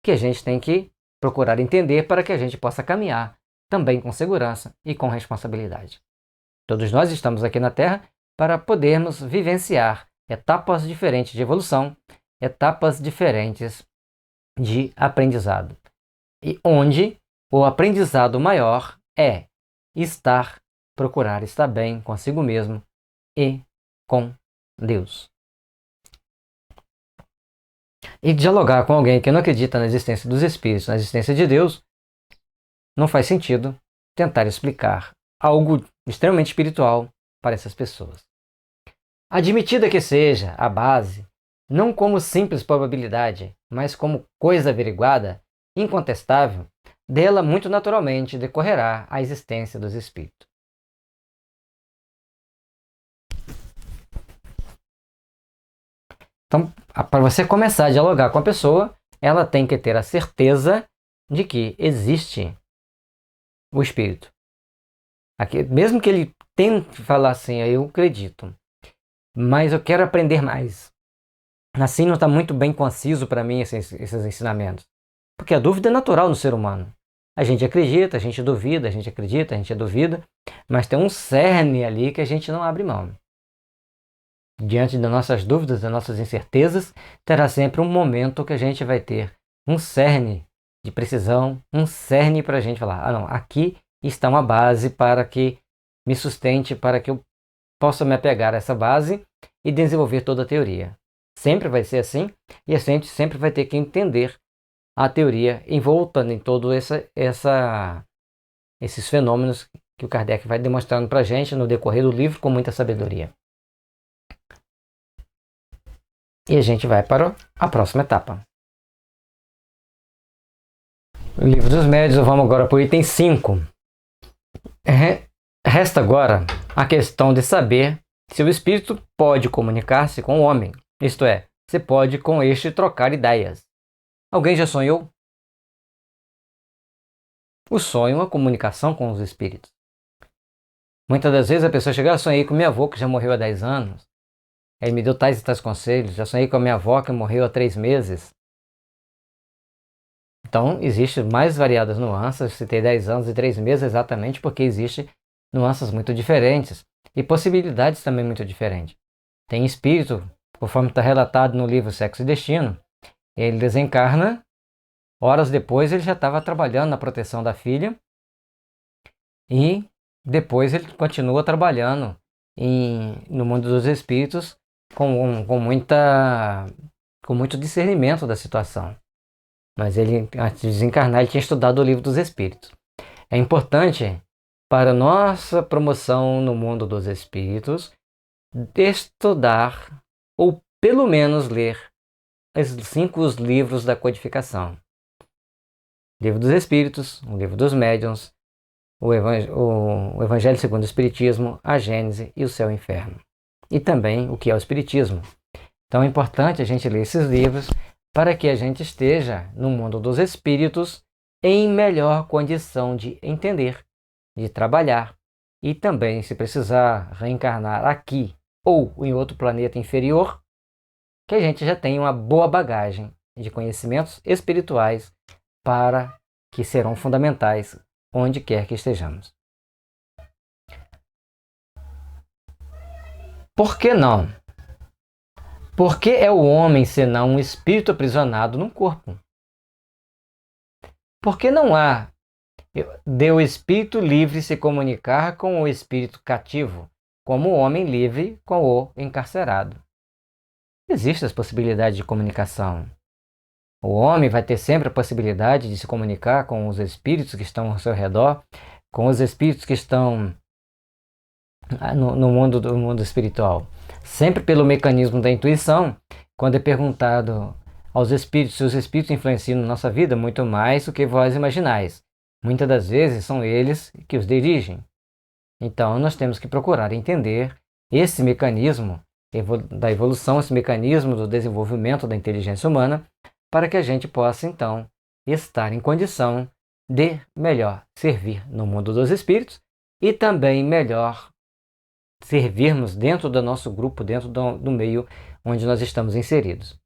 que a gente tem que procurar entender para que a gente possa caminhar também com segurança e com responsabilidade. Todos nós estamos aqui na Terra para podermos vivenciar etapas diferentes de evolução, etapas diferentes de aprendizado. E onde o aprendizado maior é procurar estar bem consigo mesmo e com Deus. E dialogar com alguém que não acredita na existência dos espíritos, na existência de Deus, não faz sentido tentar explicar algo extremamente espiritual para essas pessoas. Admitida que seja a base, não como simples probabilidade, mas como coisa averiguada, incontestável, dela muito naturalmente decorrerá a existência dos espíritos. Então, para você começar a dialogar com a pessoa, ela tem que ter a certeza de que existe o espírito. Aqui, mesmo que ele tente falar assim, eu acredito, mas eu quero aprender mais. Assim não está muito bem conciso para mim esses ensinamentos. Porque a dúvida é natural no ser humano. A gente acredita, a gente duvida, a gente acredita, a gente duvida, mas tem um cerne ali que a gente não abre mão. Diante das nossas dúvidas, das nossas incertezas, terá sempre um momento que a gente vai ter um cerne de precisão, um cerne para a gente falar, não, aqui está uma base para que me sustente, para que eu possa me apegar a essa base e desenvolver toda a teoria. Sempre vai ser assim, e a gente sempre vai ter que entender a teoria envolta em todos esses fenômenos que o Kardec vai demonstrando para a gente no decorrer do livro com muita sabedoria. E a gente vai para a próxima etapa. O Livro dos Médiuns, vamos agora para o item 5. Resta agora a questão de saber se o espírito pode comunicar-se com o homem, isto é, se pode com este trocar ideias. Alguém já sonhou? O sonho é uma comunicação com os espíritos. Muitas das vezes a pessoa chega, sonhei com meu avô que já morreu há 10 anos. Ele me deu tais e tais conselhos. Já sonhei com a minha avó que morreu há 3 meses. Então, existem mais variadas nuances. Citei 10 anos e 3 meses exatamente porque existem nuances muito diferentes e possibilidades também muito diferentes. Tem espírito, conforme está relatado no livro Sexo e Destino, ele desencarna, horas depois ele já estava trabalhando na proteção da filha e depois ele continua trabalhando no mundo dos espíritos com muito discernimento da situação. Mas ele, antes de desencarnar, ele tinha estudado o livro dos espíritos. É importante para nossa promoção no mundo dos espíritos estudar ou pelo menos ler os 5 livros da codificação. O Livro dos Espíritos, o Livro dos Médiuns, o Evangelho segundo o Espiritismo, a Gênese e o Céu e o Inferno. E também o que é o Espiritismo. Então é importante a gente ler esses livros para que a gente esteja no mundo dos espíritos em melhor condição de entender, de trabalhar e também, se precisar reencarnar aqui ou em outro planeta inferior, que a gente já tenha uma boa bagagem de conhecimentos espirituais para que serão fundamentais onde quer que estejamos. Por que não? Por que é o homem senão um espírito aprisionado num corpo? Por que não há de o espírito livre se comunicar com o espírito cativo, como o homem livre com o encarcerado? Existem as possibilidades de comunicação. O homem vai ter sempre a possibilidade de se comunicar com os espíritos que estão ao seu redor, com os espíritos que estão no mundo espiritual? Sempre pelo mecanismo da intuição, quando é perguntado aos espíritos se os espíritos influenciam na nossa vida, muito mais do que vós imaginais. Muitas das vezes são eles que os dirigem. Então nós temos que procurar entender esse mecanismo da evolução, esse mecanismo do desenvolvimento da inteligência humana, para que a gente possa então estar em condição de melhor servir no mundo dos espíritos e também melhor servirmos dentro do nosso grupo, dentro do meio onde nós estamos inseridos.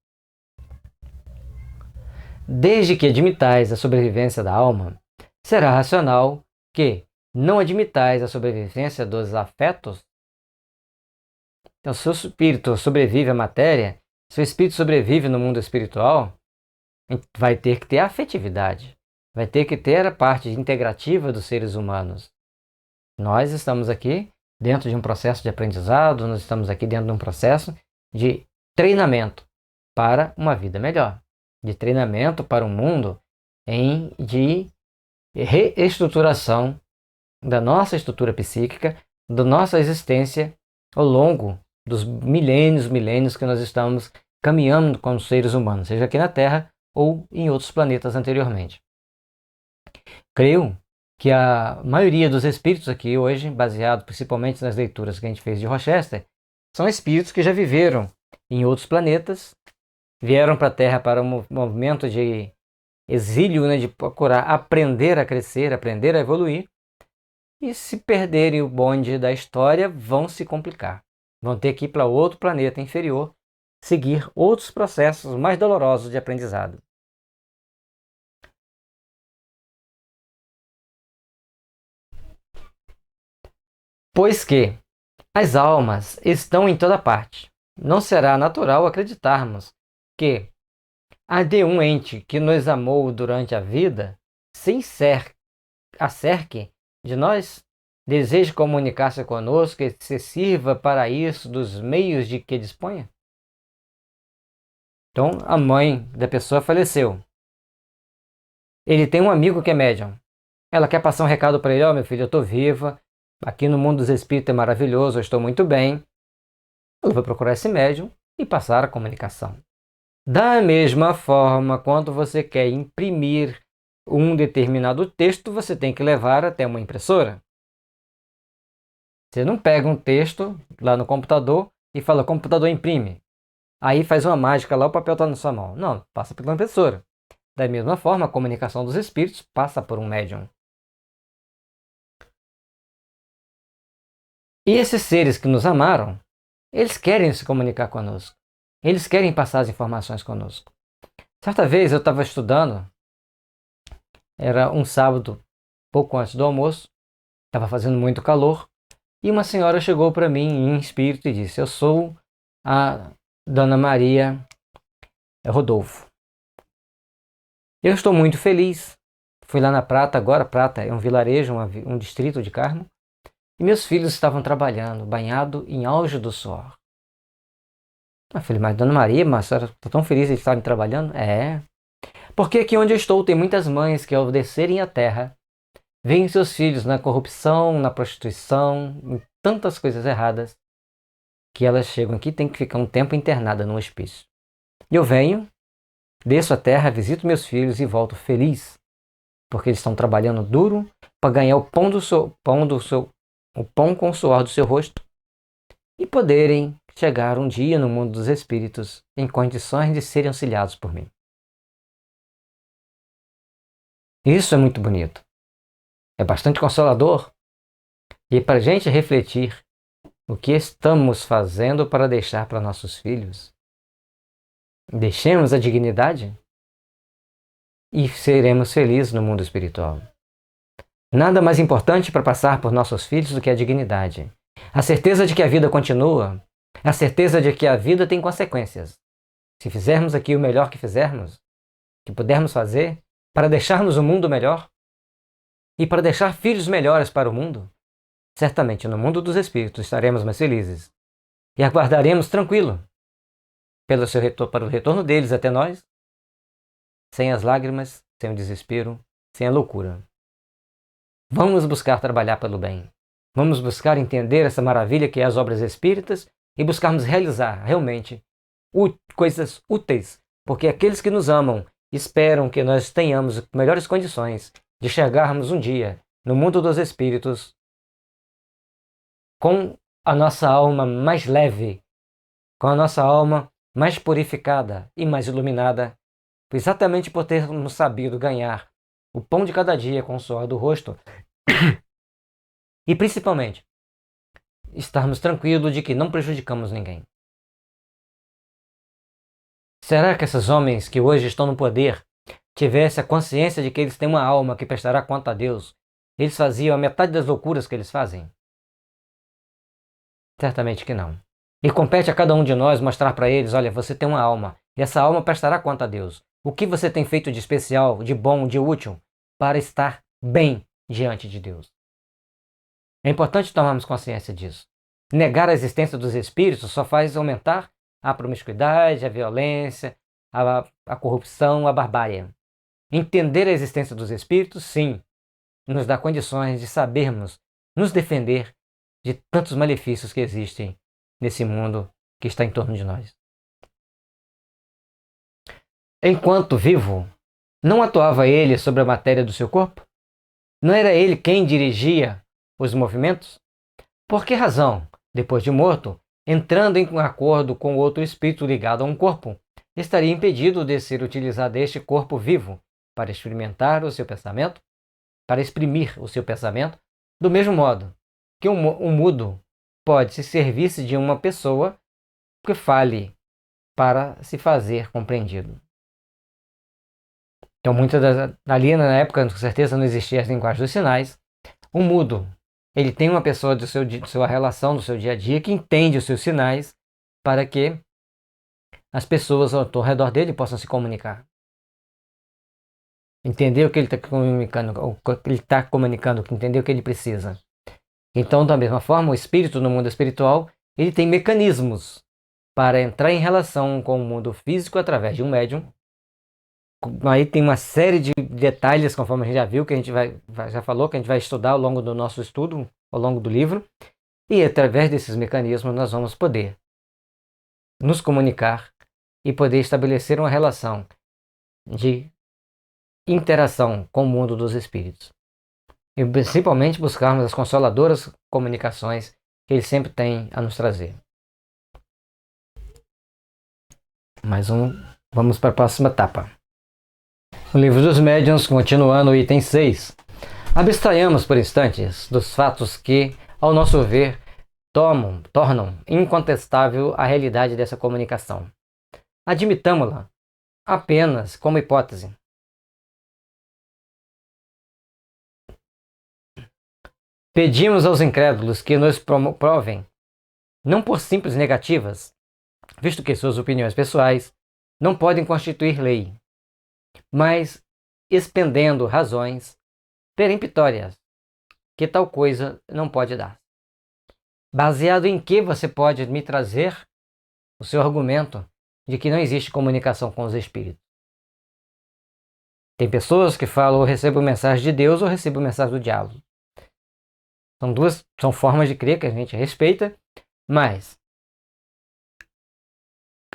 Desde que admitais a sobrevivência da alma, será racional que não admitais a sobrevivência dos afetos. Então, se o espírito sobrevive à matéria, se o espírito sobrevive no mundo espiritual, vai ter que ter a afetividade, vai ter que ter a parte integrativa dos seres humanos. Nós estamos aqui dentro de um processo de aprendizado, nós estamos aqui dentro de um processo de treinamento para uma vida melhor, de treinamento para um mundo de reestruturação da nossa estrutura psíquica, da nossa existência ao longo dos milênios que nós estamos caminhando como seres humanos, seja aqui na Terra ou em outros planetas anteriormente. Creio que a maioria dos espíritos aqui hoje, baseado principalmente nas leituras que a gente fez de Rochester, são espíritos que já viveram em outros planetas, vieram para a Terra para um movimento de exílio, né, de procurar aprender a crescer, aprender a evoluir, e se perderem o bonde da história, vão se complicar. Vão ter que ir para outro planeta inferior, seguir outros processos mais dolorosos de aprendizado. Pois que as almas estão em toda parte, não será natural acreditarmos que há de um ente que nos amou durante a vida, sem ser acerque de nós, deseje comunicar-se conosco e se sirva para isso dos meios de que disponha? Então, a mãe da pessoa faleceu. Ele tem um amigo que é médium. Ela quer passar um recado para ele: ó, meu filho, eu estou viva, aqui no mundo dos espíritos é maravilhoso, eu estou muito bem. Ela vai procurar esse médium e passar a comunicação. Da mesma forma, quando você quer imprimir um determinado texto, você tem que levar até uma impressora. Você não pega um texto lá no computador e fala: computador, imprime. Aí faz uma mágica lá, o papel está na sua mão. Não, passa pela impressora. Da mesma forma, a comunicação dos espíritos passa por um médium. E esses seres que nos amaram, eles querem se comunicar conosco. Eles querem passar as informações conosco. Certa vez eu estava estudando, era um sábado, pouco antes do almoço, estava fazendo muito calor, e uma senhora chegou para mim em espírito e disse: eu sou a Dona Maria Rodolfo. Eu estou muito feliz. Fui lá na Prata agora. Prata é um vilarejo, um distrito de Carmo. E meus filhos estavam trabalhando, banhado em auge do suor. Eu falei: mas Dona Maria, mas a senhora está tão feliz de estarem trabalhando? É. Porque aqui onde eu estou tem muitas mães que, ao descerem à terra, veem seus filhos na corrupção, na prostituição, em tantas coisas erradas, que elas chegam aqui e têm que ficar um tempo internada num hospício. E eu venho, desço a terra, visito meus filhos e volto feliz, porque eles estão trabalhando duro para ganhar o pão com o suor do seu rosto e poderem chegar um dia no mundo dos espíritos em condições de serem auxiliados por mim. Isso é muito bonito. É bastante consolador. E para a gente refletir o que estamos fazendo para deixar para nossos filhos, deixemos a dignidade e seremos felizes no mundo espiritual. Nada mais importante para passar por nossos filhos do que a dignidade. A certeza de que a vida continua, a certeza de que a vida tem consequências. Se fizermos aqui o melhor que fizermos, que pudermos fazer, para deixarmos o mundo melhor e para deixar filhos melhores para o mundo, certamente no mundo dos espíritos estaremos mais felizes e aguardaremos tranquilo para o retorno deles até nós, sem as lágrimas, sem o desespero, sem a loucura. Vamos buscar trabalhar pelo bem. Vamos buscar entender essa maravilha que é as obras espíritas e buscarmos realizar realmente coisas úteis, porque aqueles que nos amam esperam que nós tenhamos melhores condições de chegarmos um dia no mundo dos espíritos com a nossa alma mais leve, com a nossa alma mais purificada e mais iluminada, exatamente por termos sabido ganhar o pão de cada dia com o suor do rosto e principalmente estarmos tranquilos de que não prejudicamos ninguém. Será que esses homens que hoje estão no poder tivessem a consciência de que eles têm uma alma que prestará conta a Deus, eles faziam a metade das loucuras que eles fazem? Certamente que não. E compete a cada um de nós mostrar para eles, olha, você tem uma alma, e essa alma prestará conta a Deus. O que você tem feito de especial, de bom, de útil, para estar bem diante de Deus? É importante tomarmos consciência disso. Negar a existência dos espíritos só faz aumentar a promiscuidade, a violência, a corrupção, a barbárie. Entender a existência dos espíritos, sim, nos dá condições de sabermos nos defender de tantos malefícios que existem nesse mundo que está em torno de nós. Enquanto vivo, não atuava ele sobre a matéria do seu corpo? Não era ele quem dirigia os movimentos? Por que razão, depois de morto, entrando em acordo com outro espírito ligado a um corpo, estaria impedido de ser utilizado este corpo vivo para experimentar o seu pensamento, para exprimir o seu pensamento, do mesmo modo que um mudo pode se servir-se de uma pessoa que fale para se fazer compreendido. Então, ali na época, com certeza, não existia as linguagens dos sinais. O mudo, ele tem uma pessoa de sua relação, do seu dia a dia, que entende os seus sinais para que as pessoas ao redor dele possam se comunicar. Entender o que ele está comunicando, entender o que ele precisa. Então, da mesma forma, o espírito no mundo espiritual, ele tem mecanismos para entrar em relação com o mundo físico através de um médium. Aí tem uma série de detalhes, conforme a gente já viu, que a gente já falou, que a gente vai estudar ao longo do nosso estudo, ao longo do livro. E através desses mecanismos nós vamos poder nos comunicar e poder estabelecer uma relação de interação com o mundo dos espíritos. E principalmente buscarmos as consoladoras comunicações que ele sempre tem a nos trazer. Vamos para a próxima etapa. O livro dos médiuns, continuando o item 6. Abstraiamos por instantes dos fatos que, ao nosso ver, tornam incontestável a realidade dessa comunicação. Admitamo-la apenas como hipótese. Pedimos aos incrédulos que nos provem, não por simples negativas, visto que suas opiniões pessoais não podem constituir lei, mas expendendo razões peremptórias que tal coisa não pode dar. Baseado em que você pode me trazer o seu argumento de que não existe comunicação com os espíritos? Tem pessoas que falam, eu recebo mensagem de Deus ou recebo mensagem do diabo. São formas de crer que a gente respeita, mas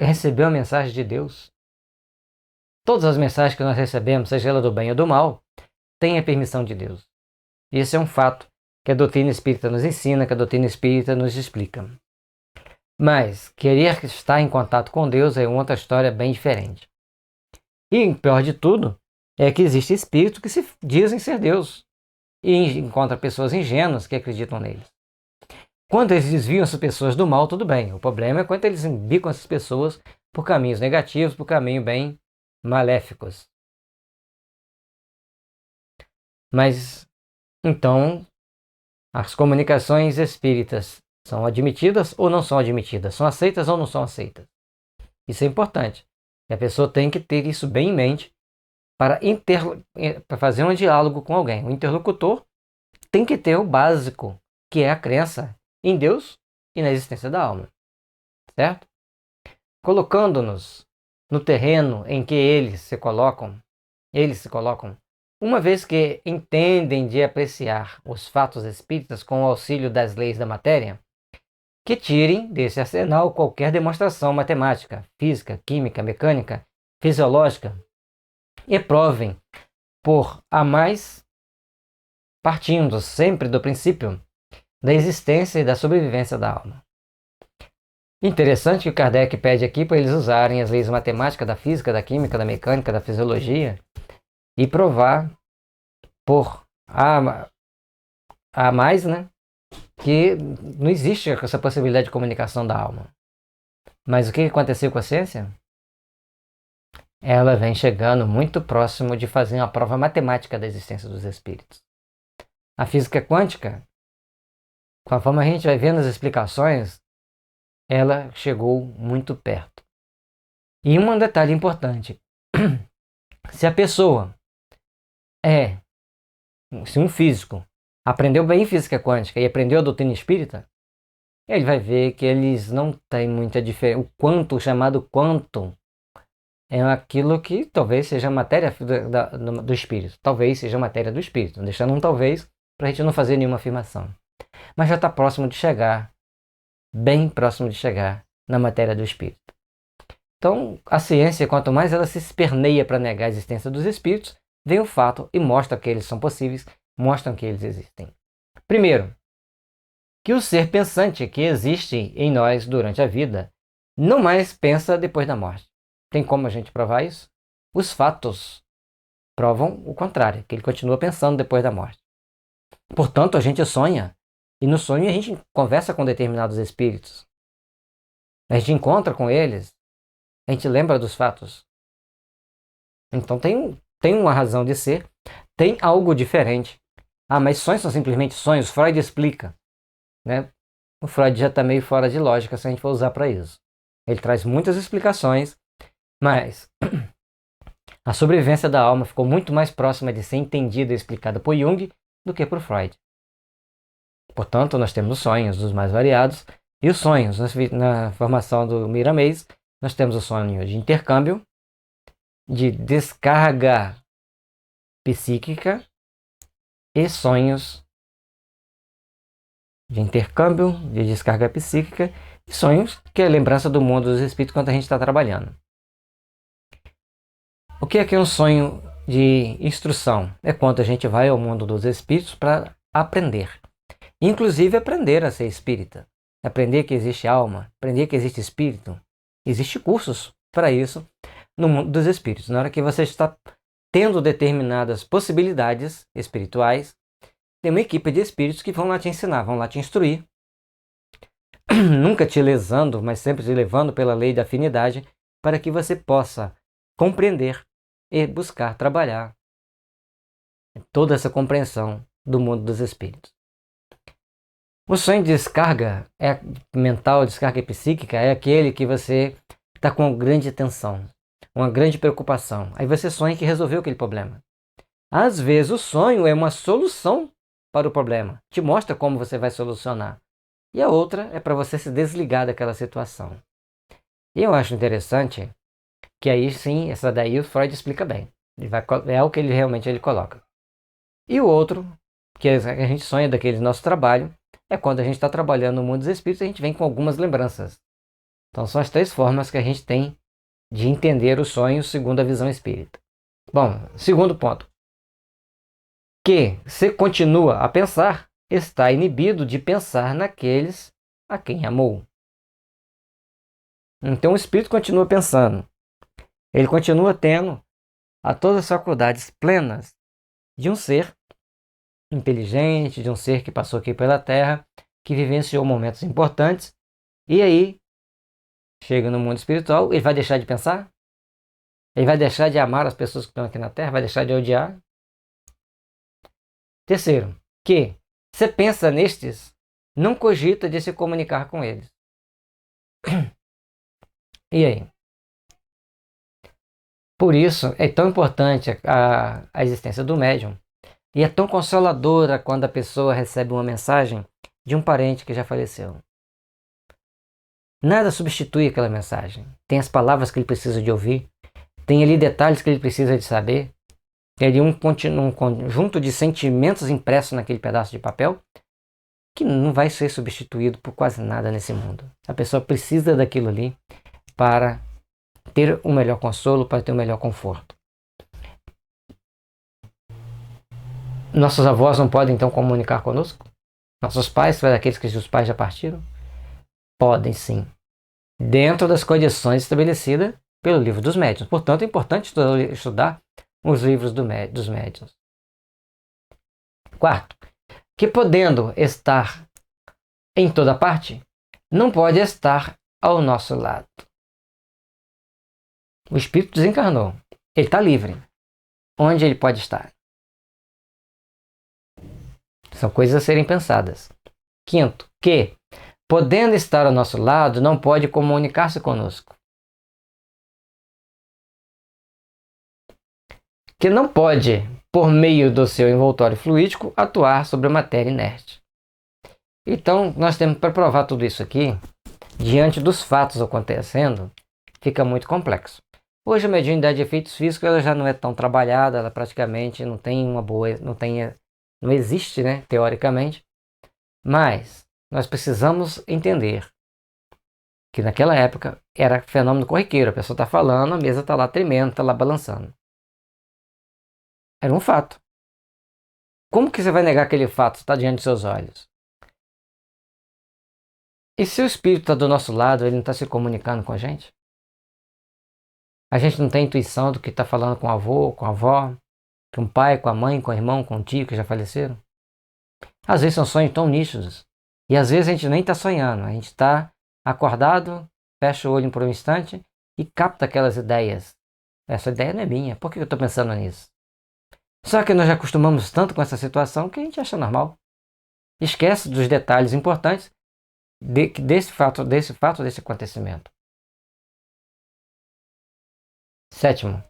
receber a mensagem de Deus, todas as mensagens que nós recebemos, seja ela do bem ou do mal, têm a permissão de Deus. Isso é um fato que a doutrina espírita nos ensina, que a doutrina espírita nos explica. Mas querer estar em contato com Deus é outra história bem diferente. E pior de tudo é que existe espíritos que se dizem ser Deus e encontra pessoas ingênuas que acreditam neles. Quando eles desviam essas pessoas do mal, tudo bem. O problema é quando eles embicam essas pessoas por caminhos negativos, por caminhos bem maléficos. Mas, então, as comunicações espíritas são admitidas ou não são admitidas? São aceitas ou não são aceitas? Isso é importante. E a pessoa tem que ter isso bem em mente para fazer um diálogo com alguém. O interlocutor tem que ter o básico, que é a crença em Deus e na existência da alma. Certo? Colocando-nos no terreno em que eles se colocam Uma vez que entendem de apreciar os fatos espíritas com o auxílio das leis da matéria, que tirem desse arsenal qualquer demonstração matemática, física, química, mecânica, fisiológica e provem por a mais, partindo sempre do princípio da existência e da sobrevivência da alma. Interessante que o Kardec pede aqui para eles usarem as leis matemáticas da física, da química, da mecânica, da fisiologia e provar por a mais, né, que não existe essa possibilidade de comunicação da alma. Mas o que aconteceu com a ciência? Ela vem chegando muito próximo de fazer uma prova matemática da existência dos espíritos. A física quântica, conforme a gente vai vendo as explicações, ela chegou muito perto. E um detalhe importante, se a pessoa se um físico aprendeu bem física quântica e aprendeu a doutrina espírita, ele vai ver que eles não têm muita diferença. O quanto, o chamado quantum, é aquilo que talvez seja matéria do espírito. Talvez seja matéria do espírito. Deixando um talvez para a gente não fazer nenhuma afirmação. Mas já está próximo de chegar, bem próximo de chegar na matéria do espírito. Então, a ciência, quanto mais ela se esperneia para negar a existência dos espíritos, vem o fato e mostra que eles são possíveis, mostram que eles existem. Primeiro, que o ser pensante que existe em nós durante a vida não mais pensa depois da morte. Tem como a gente provar isso? Os fatos provam o contrário, que ele continua pensando depois da morte. Portanto, a gente sonha, e no sonho a gente conversa com determinados espíritos. A gente encontra com eles, a gente lembra dos fatos. Então tem uma razão de ser, tem algo diferente. Ah, mas sonhos são simplesmente sonhos? Freud explica, né? O Freud já está meio fora de lógica se a gente for usar para isso. Ele traz muitas explicações, mas a sobrevivência da alma ficou muito mais próxima de ser entendida e explicada por Jung do que por Freud. Portanto, nós temos os sonhos dos mais variados, e os sonhos, na formação do Miramês, nós temos o sonho de intercâmbio, de descarga psíquica e sonhos de intercâmbio, de descarga psíquica e sonhos que é a lembrança do mundo dos espíritos quando a gente está trabalhando. O que é um sonho de instrução? É quando a gente vai ao mundo dos espíritos para aprender. Inclusive aprender a ser espírita. Aprender que existe alma, aprender que existe espírito. Existem cursos para isso no mundo dos espíritos. Na hora que você está tendo determinadas possibilidades espirituais, tem uma equipe de espíritos que vão lá te ensinar, vão lá te instruir. Nunca te lesando, mas sempre te levando pela lei da afinidade para que você possa compreender e buscar trabalhar toda essa compreensão do mundo dos espíritos. O sonho de descarga mental, descarga psíquica, é aquele que você está com grande tensão, uma grande preocupação. Aí você sonha que resolveu aquele problema. Às vezes o sonho é uma solução para o problema, te mostra como você vai solucionar. E a outra é para você se desligar daquela situação. E eu acho interessante que aí sim, essa daí o Freud explica bem. É o que ele realmente coloca. E o outro, que a gente sonha daquele nosso trabalho, é quando a gente está trabalhando no mundo dos espíritos, a gente vem com algumas lembranças. Então são as três formas que a gente tem de entender os sonhos segundo a visão espírita. Bom, segundo ponto. Que se continua a pensar, está inibido de pensar naqueles a quem amou. Então o espírito continua pensando. Ele continua tendo todas as faculdades plenas de um ser inteligente, de um ser que passou aqui pela Terra, que vivenciou momentos importantes, e aí chega no mundo espiritual, ele vai deixar de pensar? Ele vai deixar de amar as pessoas que estão aqui na Terra? Vai deixar de odiar? Terceiro, que você pensa nestes, não cogita de se comunicar com eles. E aí? Por isso é tão importante a existência do médium. E é tão consoladora quando a pessoa recebe uma mensagem de um parente que já faleceu. Nada substitui aquela mensagem. Tem as palavras que ele precisa de ouvir, tem ali detalhes que ele precisa de saber. teria um conjunto de sentimentos impressos naquele pedaço de papel que não vai ser substituído por quase nada nesse mundo. A pessoa precisa daquilo ali para ter um melhor consolo, para ter um melhor conforto. Nossos avós não podem então comunicar conosco? Nossos pais, aqueles que os pais já partiram? Podem sim, dentro das condições estabelecidas pelo livro dos médiuns. Portanto, é importante estudar os livros dos médiuns. Quarto, que podendo estar em toda parte, não pode estar ao nosso lado. O espírito desencarnou, ele está livre. Onde ele pode estar? São coisas a serem pensadas. Quinto, que podendo estar ao nosso lado, não pode comunicar-se conosco. Que não pode, por meio do seu envoltório fluídico, atuar sobre a matéria inerte. Então, nós temos para provar tudo isso aqui, diante dos fatos acontecendo, fica muito complexo. Hoje a mediunidade de efeitos físicos ela já não é tão trabalhada, ela praticamente não tem uma boa, não existe, né, teoricamente. Mas nós precisamos entender que naquela época era fenômeno corriqueiro, a pessoa está falando, a mesa está lá tremendo, está lá balançando. Era um fato. Como que você vai negar aquele fato? Está diante dos seus olhos. E se o espírito está do nosso lado, ele não está se comunicando com a gente? A gente não tem intuição do que está falando com o avô, com a avó, com o pai, com a mãe, com o irmão, com o tio que já faleceram? Às vezes são sonhos tão nítidos. E às vezes a gente nem está sonhando. A gente está acordado, fecha o olho por um instante e capta aquelas ideias. Essa ideia não é minha. Por que eu estou pensando nisso? Só que nós já acostumamos tanto com essa situação que a gente acha normal. Esquece dos detalhes importantes desse acontecimento. Sétimo,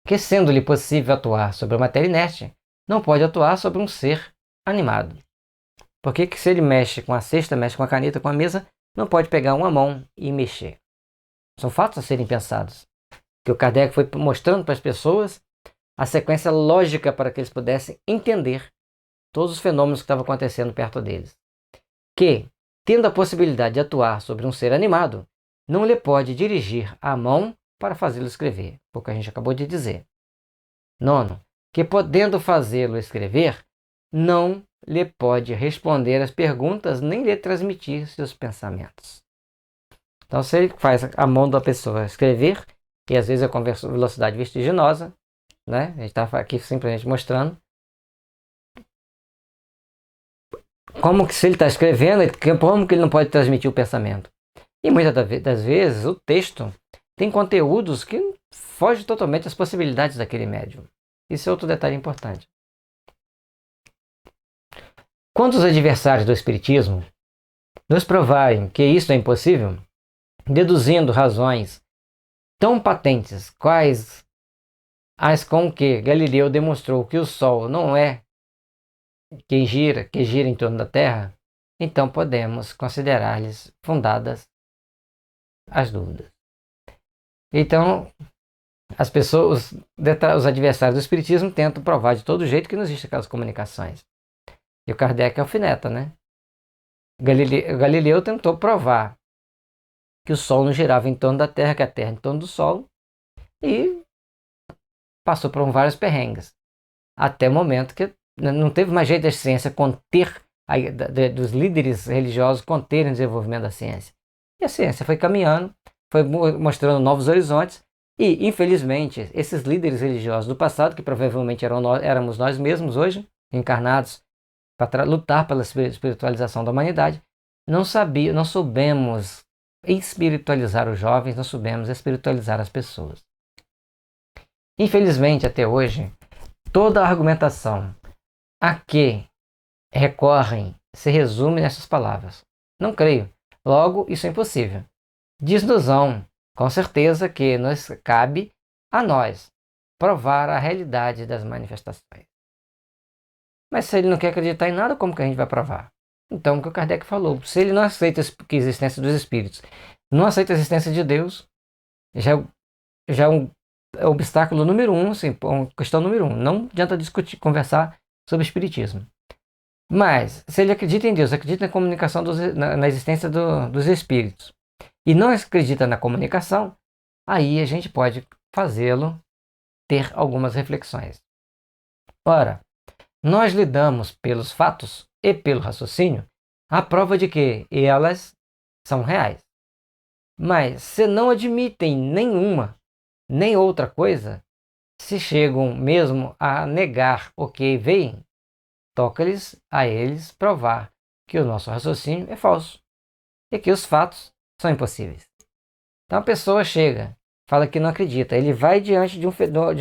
que sendo-lhe possível atuar sobre a matéria inerte, não pode atuar sobre um ser animado. Porque que se ele mexe com a cesta, mexe com a caneta, com a mesa, não pode pegar uma mão e mexer. São fatos a serem pensados. Que o Kardec foi mostrando para as pessoas a sequência lógica para que eles pudessem entender todos os fenômenos que estavam acontecendo perto deles. Que, tendo a possibilidade de atuar sobre um ser animado, não lhe pode dirigir a mão para fazê-lo escrever, o que a gente acabou de dizer. Nono, que podendo fazê-lo escrever, não lhe pode responder as perguntas nem lhe transmitir seus pensamentos. Então, se ele faz a mão da pessoa escrever, e às vezes é com velocidade vertiginosa, né? A gente está aqui simplesmente mostrando como que se ele está escrevendo, como que ele não pode transmitir o pensamento. E muitas das vezes o texto tem conteúdos que fogem totalmente às possibilidades daquele médium. Isso é outro detalhe importante. Quando os adversários do Espiritismo nos provarem que isso é impossível, deduzindo razões tão patentes quais as com que Galileu demonstrou que o Sol não é que gira em torno da Terra, então podemos considerar-lhes fundadas as dúvidas. Então, as pessoas, os adversários do Espiritismo tentam provar de todo jeito que não existem aquelas comunicações. E o Kardec alfineta, né? Galileu tentou provar que o Sol não girava em torno da Terra, que a Terra em torno do Sol, e passou por vários perrengues. Até o momento que não teve mais jeito da ciência conter, dos líderes religiosos conterem o desenvolvimento da ciência. E a ciência foi caminhando, foi mostrando novos horizontes, e infelizmente esses líderes religiosos do passado, que provavelmente éramos nós mesmos hoje, encarnados para lutar pela espiritualização da humanidade, não soubemos espiritualizar os jovens, não soubemos espiritualizar as pessoas. Infelizmente, até hoje, toda a argumentação a que recorrem se resume nessas palavras. Não creio. Logo, isso é impossível. Diz-nos-ão, com certeza, que nos cabe a nós provar a realidade das manifestações. Mas se ele não quer acreditar em nada, como que a gente vai provar? Então, o que o Kardec falou, se ele não aceita a existência dos espíritos, não aceita a existência de Deus, já é um obstáculo número um, assim, questão número um. Não adianta discutir, conversar sobre espiritismo. Mas, se ele acredita em Deus, acredita na comunicação, na existência dos espíritos, e não acredita na comunicação, aí a gente pode fazê-lo ter algumas reflexões. Ora, nós lidamos pelos fatos e pelo raciocínio a prova de que elas são reais. Mas se não admitem nenhuma, nem outra coisa, se chegam mesmo a negar o que veem, toca-lhes a eles provar que o nosso raciocínio é falso e que os fatos são impossíveis. Então a pessoa chega, fala que não acredita, ele vai diante de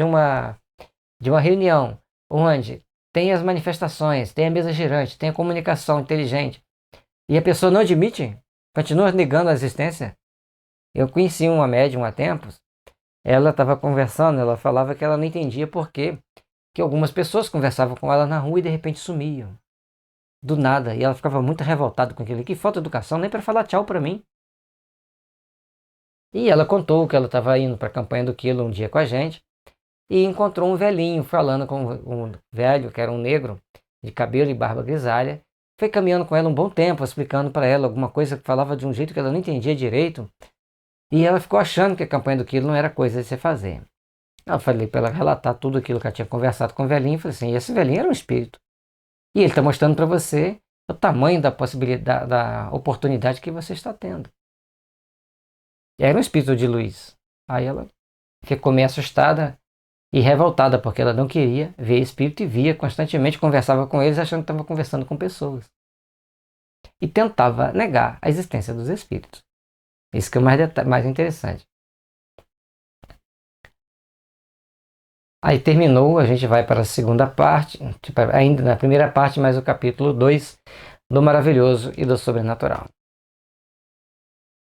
uma reunião onde tem as manifestações, tem a mesa girante, tem a comunicação inteligente, e a pessoa não admite, continua negando a existência. Eu conheci uma médium há tempos, ela estava conversando, ela falava que ela não entendia por quê que algumas pessoas conversavam com ela na rua e de repente sumiam. Do nada. E ela ficava muito revoltada com aquilo. Que falta de educação, nem para falar tchau para mim. E ela contou que ela estava indo para a campanha do Quilo um dia com a gente e encontrou um velhinho falando com um velho, que era um negro, de cabelo e barba grisalha. Foi caminhando com ela um bom tempo, explicando para ela alguma coisa que falava de um jeito que ela não entendia direito. E ela ficou achando que a campanha do Quilo não era coisa de se fazer. Eu falei para ela relatar tudo aquilo que ela tinha conversado com o velhinho. Eu falei assim, esse velhinho era um espírito. E ele está mostrando para você o tamanho da possibilidade, da oportunidade que você está tendo. E era um espírito de luz. Aí ela ficou meio assustada e revoltada, porque ela não queria ver espírito e via constantemente, conversava com eles achando que estava conversando com pessoas. E tentava negar a existência dos espíritos. Isso que é o mais interessante. Aí terminou, a gente vai para a segunda parte, ainda na primeira parte, mas o capítulo 2 do maravilhoso e do sobrenatural.